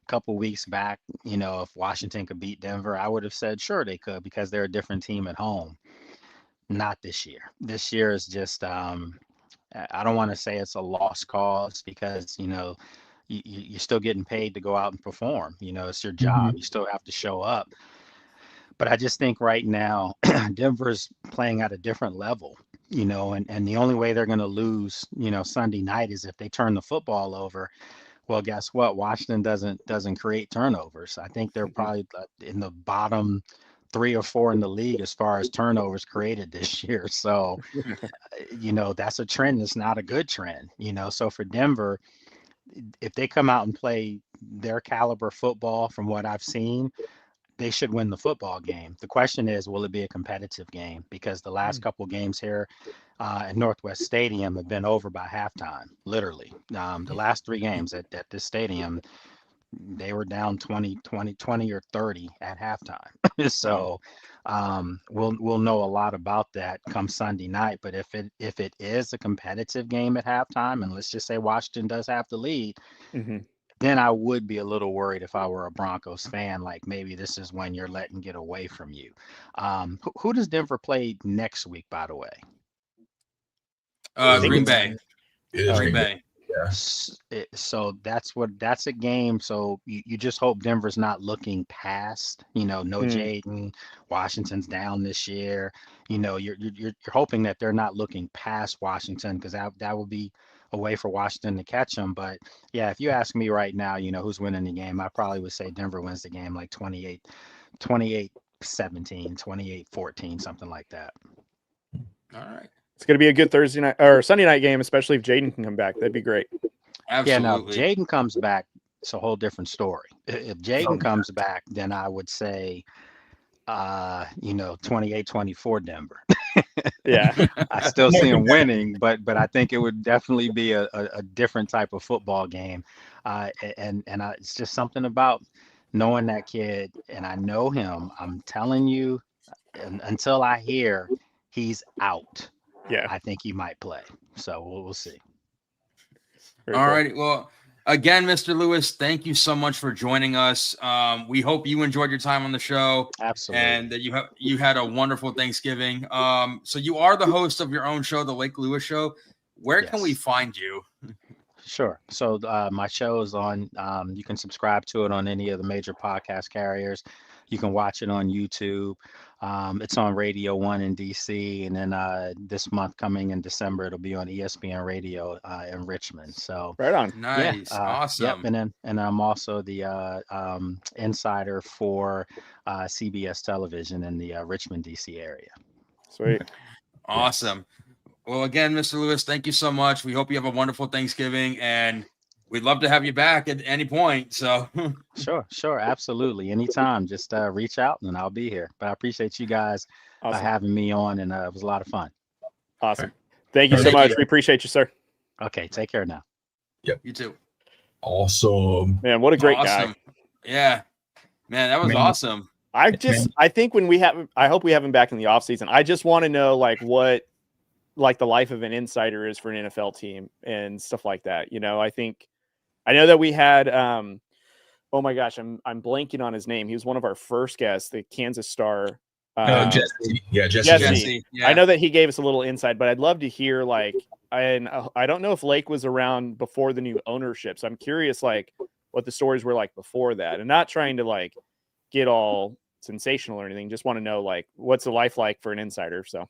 [SPEAKER 7] a couple weeks back, if Washington could beat Denver, I would have said sure they could, because they're a different team at home. Not this year. This year is just I don't want to say it's a lost cause, because you're still getting paid to go out and perform. It's your job. You still have to show up. But I just think right now, Denver's playing at a different level, and the only way they're going to lose, Sunday night is if they turn the football over. Well, guess what? Washington doesn't create turnovers. I think they're probably in the bottom 3 or 4 in the league as far as turnovers created this year. So, that's a trend. That's not a good trend, So for Denver, if they come out and play their caliber football, from what I've seen, they should win the football game. The question is, will it be a competitive game? Because the last couple of games here at Northwest Stadium have been over by halftime, literally. The last 3 games at this stadium, they were down 20 or 30 at halftime. So we'll know a lot about that come Sunday night. But if it is a competitive game at halftime, and let's just say Washington does have the lead, then I would be a little worried if I were a Broncos fan, like maybe this is when you're letting get away from you. Who does Denver play next week, by the way?
[SPEAKER 6] Green Bay.
[SPEAKER 3] It is
[SPEAKER 6] Green Bay.
[SPEAKER 3] Yeah.
[SPEAKER 7] So that's a game. So you just hope Denver's not looking past, no Jayden. Washington's down this year. You're hoping that they're not looking past Washington, because that would be a way for Washington to catch them. But yeah, if you ask me right now, who's winning the game, I probably would say Denver wins the game like 28-17, 28-14, something like that.
[SPEAKER 6] All right.
[SPEAKER 2] It's going to be a good Thursday night or Sunday night game, especially if Jayden can come back. That'd be great.
[SPEAKER 6] Absolutely.
[SPEAKER 7] Yeah, now Jayden comes back, it's a whole different story. If Jayden comes back, then I would say, 28-24 Denver.
[SPEAKER 2] Yeah.
[SPEAKER 7] I still see him winning, but I think it would definitely be a different type of football game. It's just something about knowing that kid, and I know him. I'm telling you, until I hear he's out,
[SPEAKER 2] Yeah,
[SPEAKER 7] I think he might play. So we'll see.
[SPEAKER 6] All right. Well, again, Mr. Lewis, thank you so much for joining us. We hope you enjoyed your time on the show.
[SPEAKER 7] Absolutely.
[SPEAKER 6] And that you had a wonderful Thanksgiving. So you are the host of your own show, The Lake Lewis Show. Where can we find you?
[SPEAKER 7] Sure. So my show is on, you can subscribe to it on any of the major podcast carriers. You can watch it on YouTube. It's on Radio 1 in DC, and then this month coming in December, it'll be on ESPN Radio in Richmond. So
[SPEAKER 2] right on.
[SPEAKER 6] Nice. Awesome.
[SPEAKER 7] Yep. And I'm also the insider for CBS Television in the Richmond, DC area.
[SPEAKER 2] Sweet.
[SPEAKER 6] Awesome. Well, again, Mr. Lewis, thank you so much. We hope you have a wonderful Thanksgiving, and we'd love to have you back at any point. So
[SPEAKER 7] Sure. Absolutely. Anytime. Just reach out and I'll be here. But I appreciate you guys having me on, and it was a lot of fun.
[SPEAKER 2] Awesome. Thank you so much. We appreciate you, sir.
[SPEAKER 7] Okay. Take care now.
[SPEAKER 3] Yep.
[SPEAKER 6] You too.
[SPEAKER 3] Awesome.
[SPEAKER 2] Man, what a great guy.
[SPEAKER 6] Yeah. Man, that was awesome.
[SPEAKER 2] I think I hope we have him back in the off season. I just want to know what the life of an insider is for an NFL team and stuff like that. I know that we had, oh my gosh, I'm blanking on his name. He was one of our first guests, the Kansas Star.
[SPEAKER 3] Jesse. Yeah,
[SPEAKER 2] Jesse. Yeah. I know that he gave us a little insight, but I'd love to hear I don't know if Lake was around before the new ownership. So I'm curious, what the stories were like before that, and not trying to get all sensational or anything. Just want to know what's the life like for an insider. So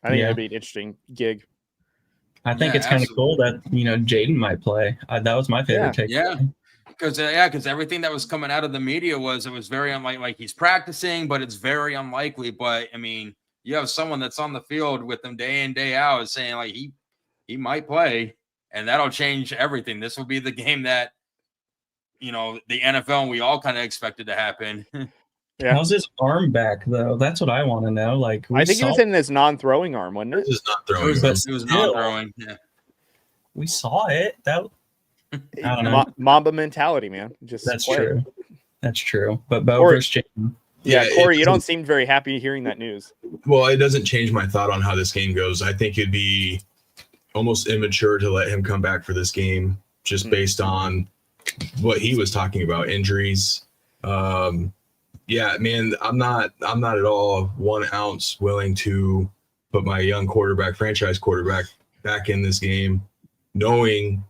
[SPEAKER 2] I think that'd be an interesting gig.
[SPEAKER 8] I think it's kind of cool that Jayden might play. That was my favorite take.
[SPEAKER 6] Yeah, because everything that was coming out of the media was very unlikely. Like he's practicing, but it's very unlikely. But I mean, you have someone that's on the field with them day in day out saying he might play, and that'll change everything. This will be the game that the NFL and we all kind of expected to happen.
[SPEAKER 2] Yeah.
[SPEAKER 8] How's his arm back though? That's what I want to know. I think
[SPEAKER 2] it was in his non-throwing arm, wasn't it?
[SPEAKER 3] It was not throwing.
[SPEAKER 6] It was non-throwing. Yeah.
[SPEAKER 8] We saw it. I don't know.
[SPEAKER 2] Mamba mentality, man.
[SPEAKER 8] That's true. That's true. But Bo versus Jayden.
[SPEAKER 2] Yeah, Cory, you don't seem very happy hearing that news.
[SPEAKER 3] Well, it doesn't change my thought on how this game goes. I think it'd be almost immature to let him come back for this game, just based on what he was talking about, injuries. Yeah, man, I'm not at all 1 ounce willing to put my young franchise quarterback back in this game, knowing,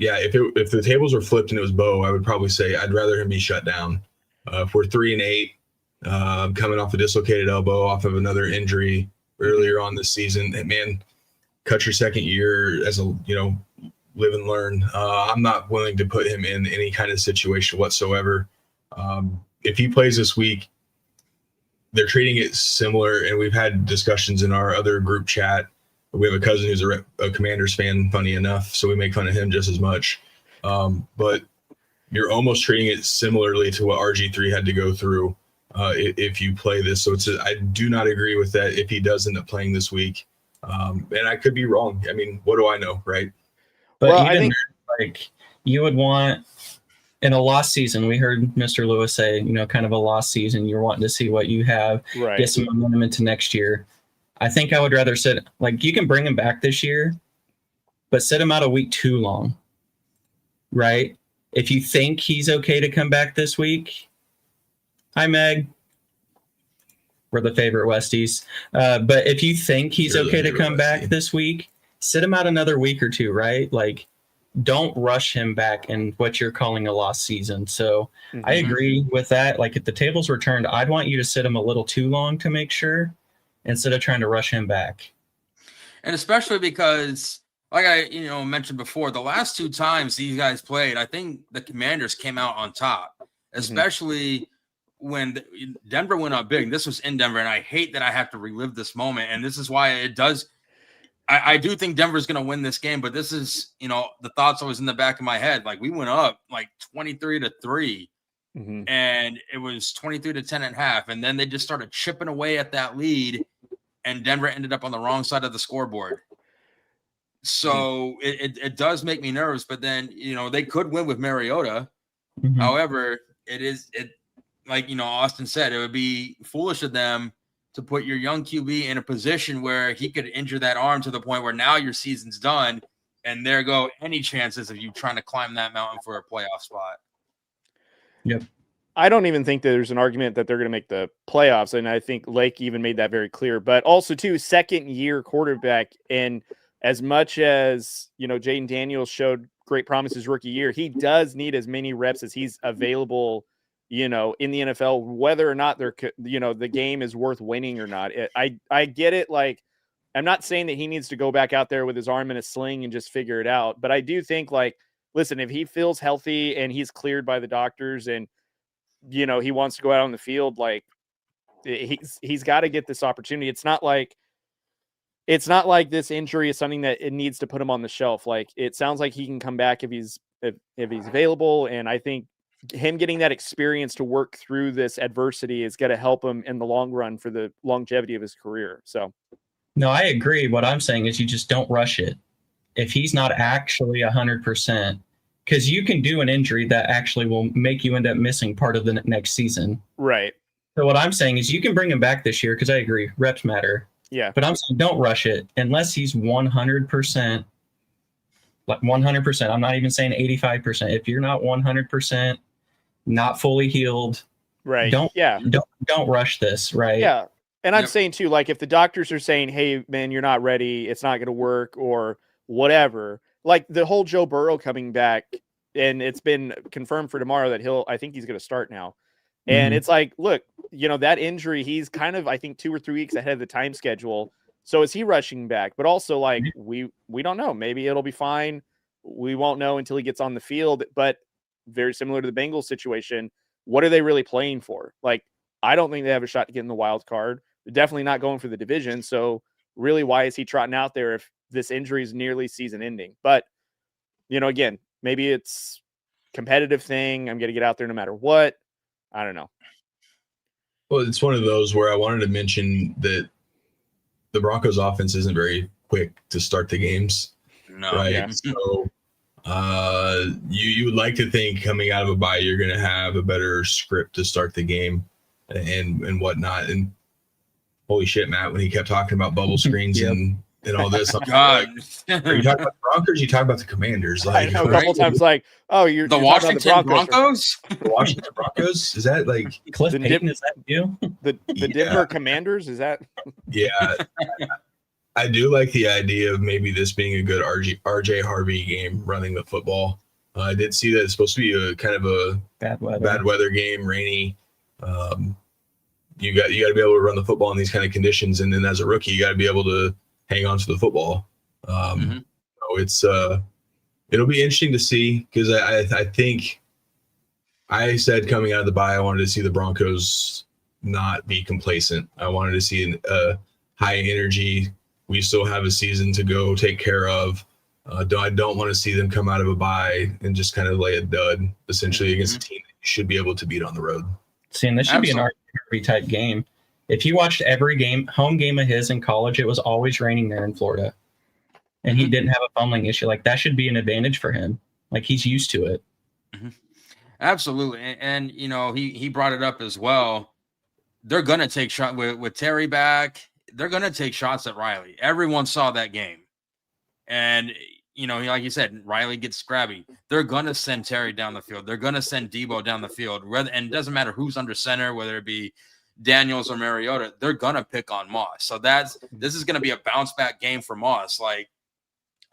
[SPEAKER 3] if the tables were flipped and it was Bo, I would probably say I'd rather him be shut down. If we're 3-8, coming off a dislocated elbow, off of another injury earlier on this season, and man, cut your second year as a live and learn. I'm not willing to put him in any kind of situation whatsoever. If he plays this week, they're treating it similar, and we've had discussions in our other group chat. We have a cousin who's a Commanders fan, funny enough, so we make fun of him just as much. But you're almost treating it similarly to what RG3 had to go through if you play this. So I do not agree with that if he does end up playing this week. And I could be wrong. I mean, what do I know, right?
[SPEAKER 8] But I think you would want – in a lost season, we heard Mr. Lewis say, kind of a lost season. You're wanting to see what you have, get some momentum into next year. I think I would rather you can bring him back this year, but sit him out a week too long. right? If you think he's okay to come back this week, hi, Meg. We're the favorite Westies. But if you think he's okay to come back this week, sit him out another week or two, right? Like, don't rush him back in what you're calling a lost season. So I agree with that. Like, if the tables were turned, I'd want you to sit him a little too long to make sure instead of trying to rush him back.
[SPEAKER 6] And especially because, like I mentioned before, the last 2 times these guys played, I think the Commanders came out on top, especially when Denver went up big. This was in Denver, and I hate that I have to relive this moment. And this is why it does. I do think Denver's going to win this game, but this is, the thoughts always in the back of my head. Like, we went up like 23-3, and it was 23-10 at half. And then they just started chipping away at that lead, and Denver ended up on the wrong side of the scoreboard. So it does make me nervous, but then, they could win with Mariota. However, like, Austin said, it would be foolish of them to put your young QB in a position where he could injure that arm to the point where now your season's done, and there go any chances of you trying to climb that mountain for a playoff spot.
[SPEAKER 8] Yep.
[SPEAKER 2] I don't even think that there's an argument that they're going to make the playoffs, and I think Lake even made that very clear. But also, too, second-year quarterback, and as much as, Jayden Daniels showed great promise his rookie year, he does need as many reps as he's available in the NFL, whether or not the game is worth winning or not. I get it. Like, I'm not saying that he needs to go back out there with his arm in a sling and just figure it out. But I do think, like, listen, if he feels healthy and he's cleared by the doctors and, he wants to go out on the field, like, he's got to get this opportunity. It's not like this injury is something that it needs to put him on the shelf. Like, it sounds like he can come back if he's available. And I think him getting that experience to work through this adversity is going to help him in the long run for the longevity of his career. So,
[SPEAKER 8] no, I agree. What I'm saying is you just don't rush it. If he's not actually 100%, because you can do an injury that actually will make you end up missing part of the next season.
[SPEAKER 2] Right.
[SPEAKER 8] So what I'm saying is you can bring him back this year, because I agree, reps matter.
[SPEAKER 2] Yeah.
[SPEAKER 8] But I'm saying don't rush it unless he's 100%. Like 100%. I'm not even saying 85%. If you're not 100%, not fully healed,
[SPEAKER 2] right?
[SPEAKER 8] Don't rush this, right?
[SPEAKER 2] Yeah. And I'm saying too, like, if the doctors are saying, "Hey, man, you're not ready. It's not going to work," or whatever, like the whole Joe Burrow coming back, and it's been confirmed for tomorrow that I think he's going to start now. And it's like, look, that injury, he's kind of, I think, 2 or 3 weeks ahead of the time schedule. So is he rushing back? But also, like, we don't know. Maybe it'll be fine. We won't know until he gets on the field. But very similar to the Bengals situation, what are they really playing for? Like, I don't think they have a shot to get in the wild card. They're definitely not going for the division. So really, why is he trotting out there if this injury is nearly season ending? But, again, maybe it's competitive thing. I'm going to get out there no matter what. I don't know.
[SPEAKER 3] Well, it's one of those where I wanted to mention that the Broncos offense isn't very quick to start the games.
[SPEAKER 6] No.
[SPEAKER 3] Right.
[SPEAKER 6] Yeah.
[SPEAKER 3] So you would like to think coming out of a bye, you're going to have a better script to start the game and whatnot. And holy shit, Matt, when he kept talking about bubble screens and all this, I'm
[SPEAKER 6] God.
[SPEAKER 3] like, are you talking about the Broncos? You talk about the Commanders? Like,
[SPEAKER 2] I know a couple times, like, oh, you're
[SPEAKER 6] the
[SPEAKER 2] talking
[SPEAKER 6] Washington
[SPEAKER 2] about the
[SPEAKER 6] Broncos?
[SPEAKER 3] The Washington Broncos? Is that like
[SPEAKER 8] Cliff Payton? Is that you?
[SPEAKER 2] The Denver Commanders? Is that?
[SPEAKER 3] Yeah. I do like the idea of maybe this being a good RJ Harvey game running the football. I did see that it's supposed to be a kind of a bad weather game, rainy. You got to be able to run the football in these kind of conditions, and then as a rookie, you got to be able to hang on to the football. So it's it'll be interesting to see, because I think I said coming out of the bye, I wanted to see the Broncos not be complacent. I wanted to see a high energy. We still have a season to go take care of. I don't want to see them come out of a bye and just kind of lay a dud, essentially, against a team that you should be able to beat on the road.
[SPEAKER 8] See, and this should be an RB type game. If you watched every home game of his in college, it was always raining there in Florida. And he didn't have a fumbling issue. Like, that should be an advantage for him. Like, he's used to it.
[SPEAKER 6] Absolutely. And he brought it up as well. They're going to take shots with Terry back. They're going to take shots at Riley. Everyone saw that game. And, like you said, Riley gets scrappy. They're going to send Terry down the field. They're going to send Debo down the field. And it doesn't matter who's under center, whether it be Daniels or Mariota, they're going to pick on Moss. So this is going to be a bounce back game for Moss. Like,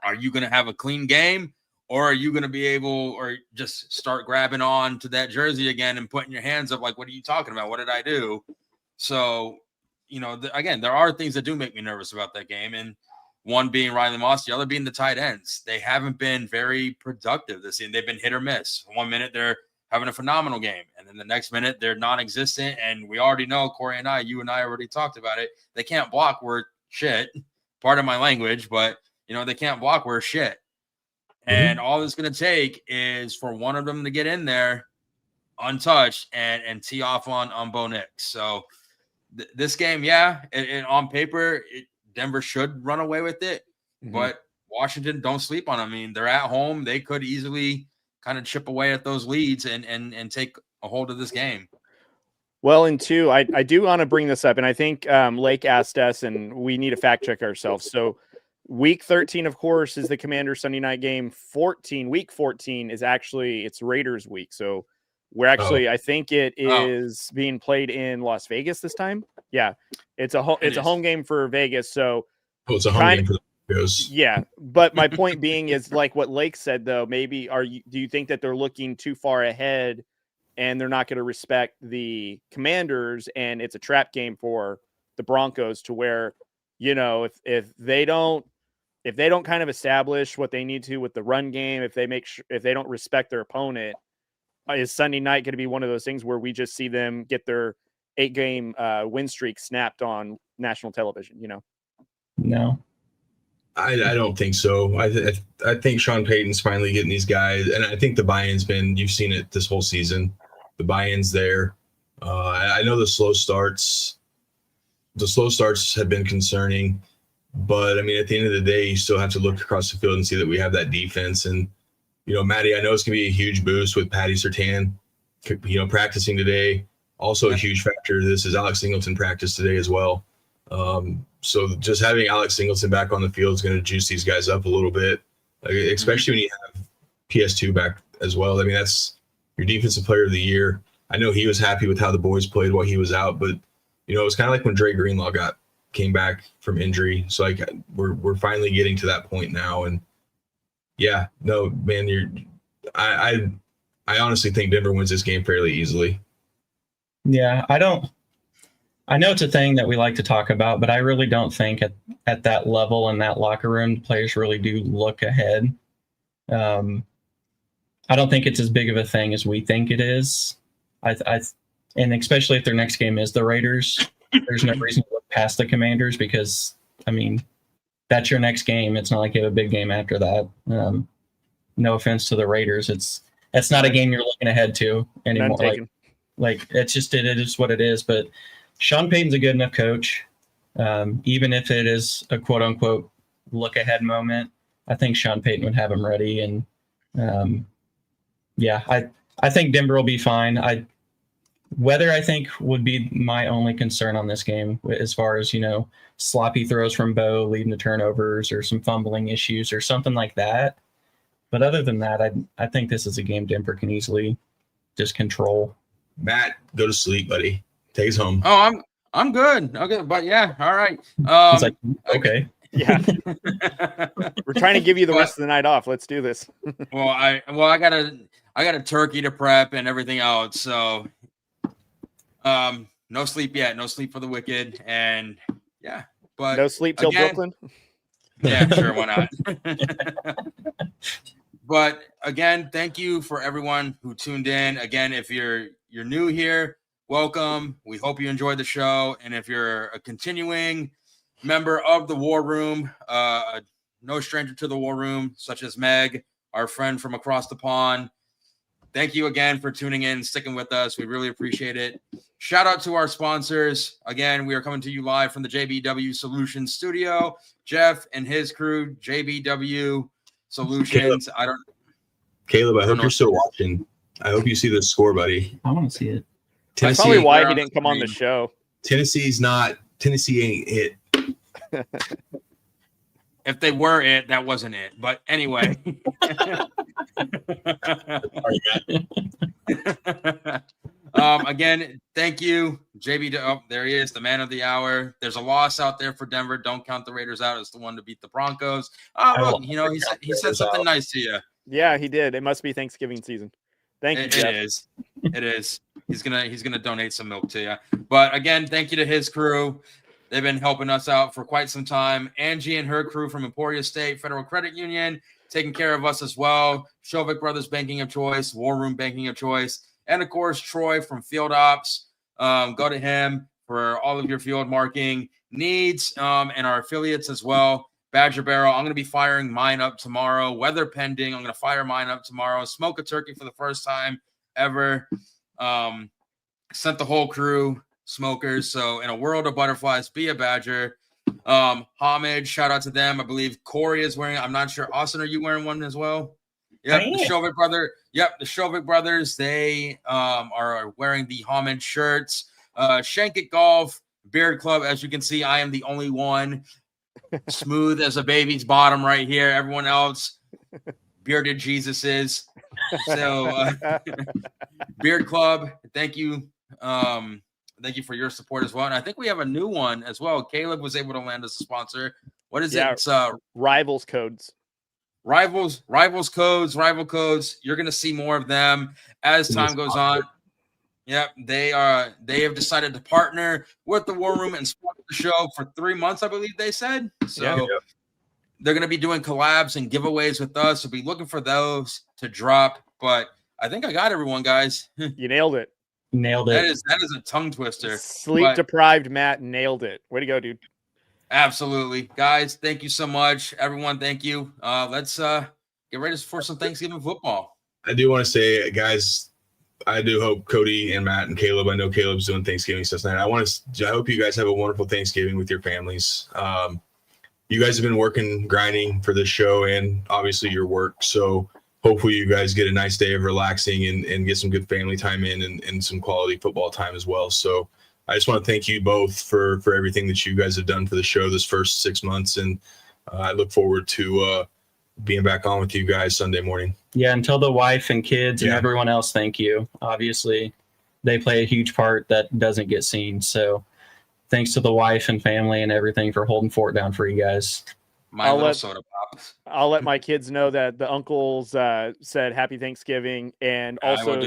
[SPEAKER 6] are you going to have a clean game, or are you going to be able, or just start grabbing on to that jersey again and putting your hands up? Like, what are you talking about? What did I do? So, again, there are things that do make me nervous about that game. And one being Riley Moss, the other being the tight ends. They haven't been very productive this season. They've been hit or miss. 1 minute they're having a phenomenal game, and then the next minute they're non-existent. And we already know, Cory and you and I already talked about it. They can't block worth shit. Part of my language, but they can't block worth shit. And all it's going to take is for one of them to get in there untouched and tee off on Bo Nix. So this game, on paper, Denver should run away with it, but Washington, don't sleep on them. I mean, they're at home. They could easily kind of chip away at those leads and take a hold of this game.
[SPEAKER 2] Well, and two, I do want to bring this up, and I think Lake asked us, and we need to fact check ourselves. So week 13, of course, is the Commanders Sunday night game. Week 14 is actually, it's Raiders week. So we're actually, I think it is being played in Las Vegas this time. Yeah, it's a home game for Vegas. So
[SPEAKER 3] it's a home game for the Broncos.
[SPEAKER 2] Yeah, but my point being is, like what Lake said, though, maybe do you think that they're looking too far ahead and they're not going to respect the Commanders, and it's a trap game for the Broncos, to where, if they don't kind of establish what they need to with the run game, if they don't respect their opponent, is Sunday night going to be one of those things where we just see them get their 8-game win streak snapped on national television?
[SPEAKER 8] No,
[SPEAKER 3] I don't think so. I think Sean Payton's finally getting these guys, and I think the buy-in's you've seen it this whole season. The buy-in's there. I know the slow starts have been concerning, but I mean, at the end of the day, you still have to look across the field and see that we have that defense. And Maddie, I know it's gonna be a huge boost with Patty Surtain, practicing today. Also a huge factor. This is Alex Singleton practice today as well. So just having Alex Singleton back on the field is going to juice these guys up a little bit, especially when you have PS2 back as well. I mean, that's your defensive player of the year. I know he was happy with how the boys played while he was out, but it was kind of like when Dre Greenlaw came back from injury. So like we're finally getting to that point now. And yeah, no, man, I honestly think Denver wins this game fairly easily.
[SPEAKER 8] Yeah, I know it's a thing that we like to talk about, but I really don't think at that level in that locker room, players really do look ahead. I don't think it's as big of a thing as we think it is. And especially if their next game is the Raiders, there's no reason to look past the Commanders, because, I mean, that's your next game. It's not like you have a big game after that. No offense to the Raiders. It's not a game you're looking ahead to anymore. Like it is what it is. But Sean Payton's a good enough coach. Even if it is a quote unquote look ahead moment, I think Sean Payton would have him ready. And I think Denver will be fine. Weather, I think, would be my only concern on this game, as far as, sloppy throws from Bo leading to turnovers or some fumbling issues or something like that. But other than that, I think this is a game Denver can easily just control.
[SPEAKER 3] Matt, go to sleep, buddy. Take us home.
[SPEAKER 6] Oh, I'm good. Okay, but yeah, all right.
[SPEAKER 8] It's like, okay.
[SPEAKER 2] Yeah. We're trying to give you the rest of the night off. Let's do this.
[SPEAKER 6] I got a turkey to prep and everything else. So no sleep yet. No sleep for the wicked. And yeah, but
[SPEAKER 2] no sleep till Brooklyn.
[SPEAKER 6] Yeah, sure, why not? But again, thank you for everyone who tuned in. Again, if you're new here, welcome. We hope you enjoyed the show. And if you're a continuing member of the War Room, no stranger to the War Room, such as Meg, our friend from across the pond, thank you again for tuning in, sticking with us. We really appreciate it. Shout out to our sponsors. Again, we are coming to you live from the JBW Solutions studio. Jeff and his crew, JBW Solutions.
[SPEAKER 3] Caleb, I hope you're still watching. I hope you see the score, buddy.
[SPEAKER 8] I want to see it.
[SPEAKER 2] That's probably why he didn't come on the show.
[SPEAKER 3] Tennessee ain't it.
[SPEAKER 6] If they were it, that wasn't it. But anyway. Again, thank you, JB. Oh, there he is, the man of the hour. There's a loss out there for Denver. Don't count the Raiders out as the one to beat the Broncos. Look, he said something nice to you.
[SPEAKER 2] Yeah, he did. It must be Thanksgiving season. Thank you, Jeff.
[SPEAKER 6] It is. He's gonna donate some milk to you. But again, thank you to his crew. They've been helping us out for quite some time. Angie and her crew from Emporia State Federal Credit Union taking care of us as well. Shovik Brothers Banking of Choice, War Room Banking of Choice, and of course Troy from Field Ops. Go to him for all of your field marking needs, and our affiliates as well. Badger Barrel, I'm going to be firing mine up tomorrow. Weather pending, I'm going to fire mine up tomorrow. Smoke a turkey for the first time ever. Sent the whole crew smokers. So in a world of butterflies, be a Badger. Homage, shout out to them. I believe Cory is wearing, I'm not sure. Austin, are you wearing one as well? Yep, the Shovik brother. Yep, the Shovik brothers. They are wearing the homage shirts. Shank It Golf, Beard Club. As you can see, I am the only one smooth as a baby's bottom right here. Everyone else, bearded Jesuses. So, Beard Club, thank you. Thank you for your support as well. And I think we have a new one as well. Caleb was able to land us a sponsor. What is it? It's
[SPEAKER 2] Rivals Codes.
[SPEAKER 6] Rival codes. You're going to see more of them as time goes on. Yep, they have decided to partner with the War Room and sponsor the show for 3 months, I believe they said. So they're going to be doing collabs and giveaways with us. So be looking for those to drop. But I think I got everyone, guys.
[SPEAKER 2] You nailed it.
[SPEAKER 8] Nailed it.
[SPEAKER 6] That is a tongue twister.
[SPEAKER 2] Sleep deprived Matt nailed it. Way to go, dude.
[SPEAKER 6] Absolutely. Guys, thank you so much. Everyone, thank you. Let's get ready for some Thanksgiving football.
[SPEAKER 3] I do want to say, guys, I do hope Cody and Matt and Caleb, I know Caleb's doing Thanksgiving stuff tonight. I hope you guys have a wonderful Thanksgiving with your families. You guys have been working, grinding for this show and obviously your work. So hopefully you guys get a nice day of relaxing and get some good family time in and some quality football time as well. So I just want to thank you both for everything that you guys have done for the show this first 6 months. And I look forward to being back on with you guys Sunday morning.
[SPEAKER 8] Yeah, and tell the wife and kids and everyone else thank you. Obviously, they play a huge part that doesn't get seen. So thanks to the wife and family and everything for holding fort down for you guys.
[SPEAKER 6] Soda pop.
[SPEAKER 2] I'll let my kids know that the uncles said Happy Thanksgiving, and also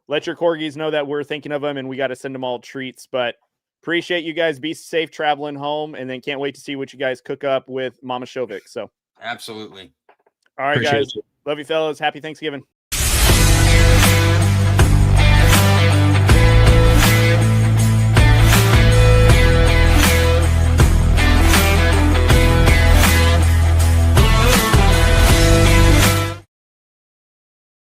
[SPEAKER 2] let your corgis know that we're thinking of them and we got to send them all treats. But appreciate you guys. Be safe traveling home, and then can't wait to see what you guys cook up with Mama Shovik. So
[SPEAKER 6] absolutely.
[SPEAKER 2] All right, guys. Love you, fellas. Happy Thanksgiving.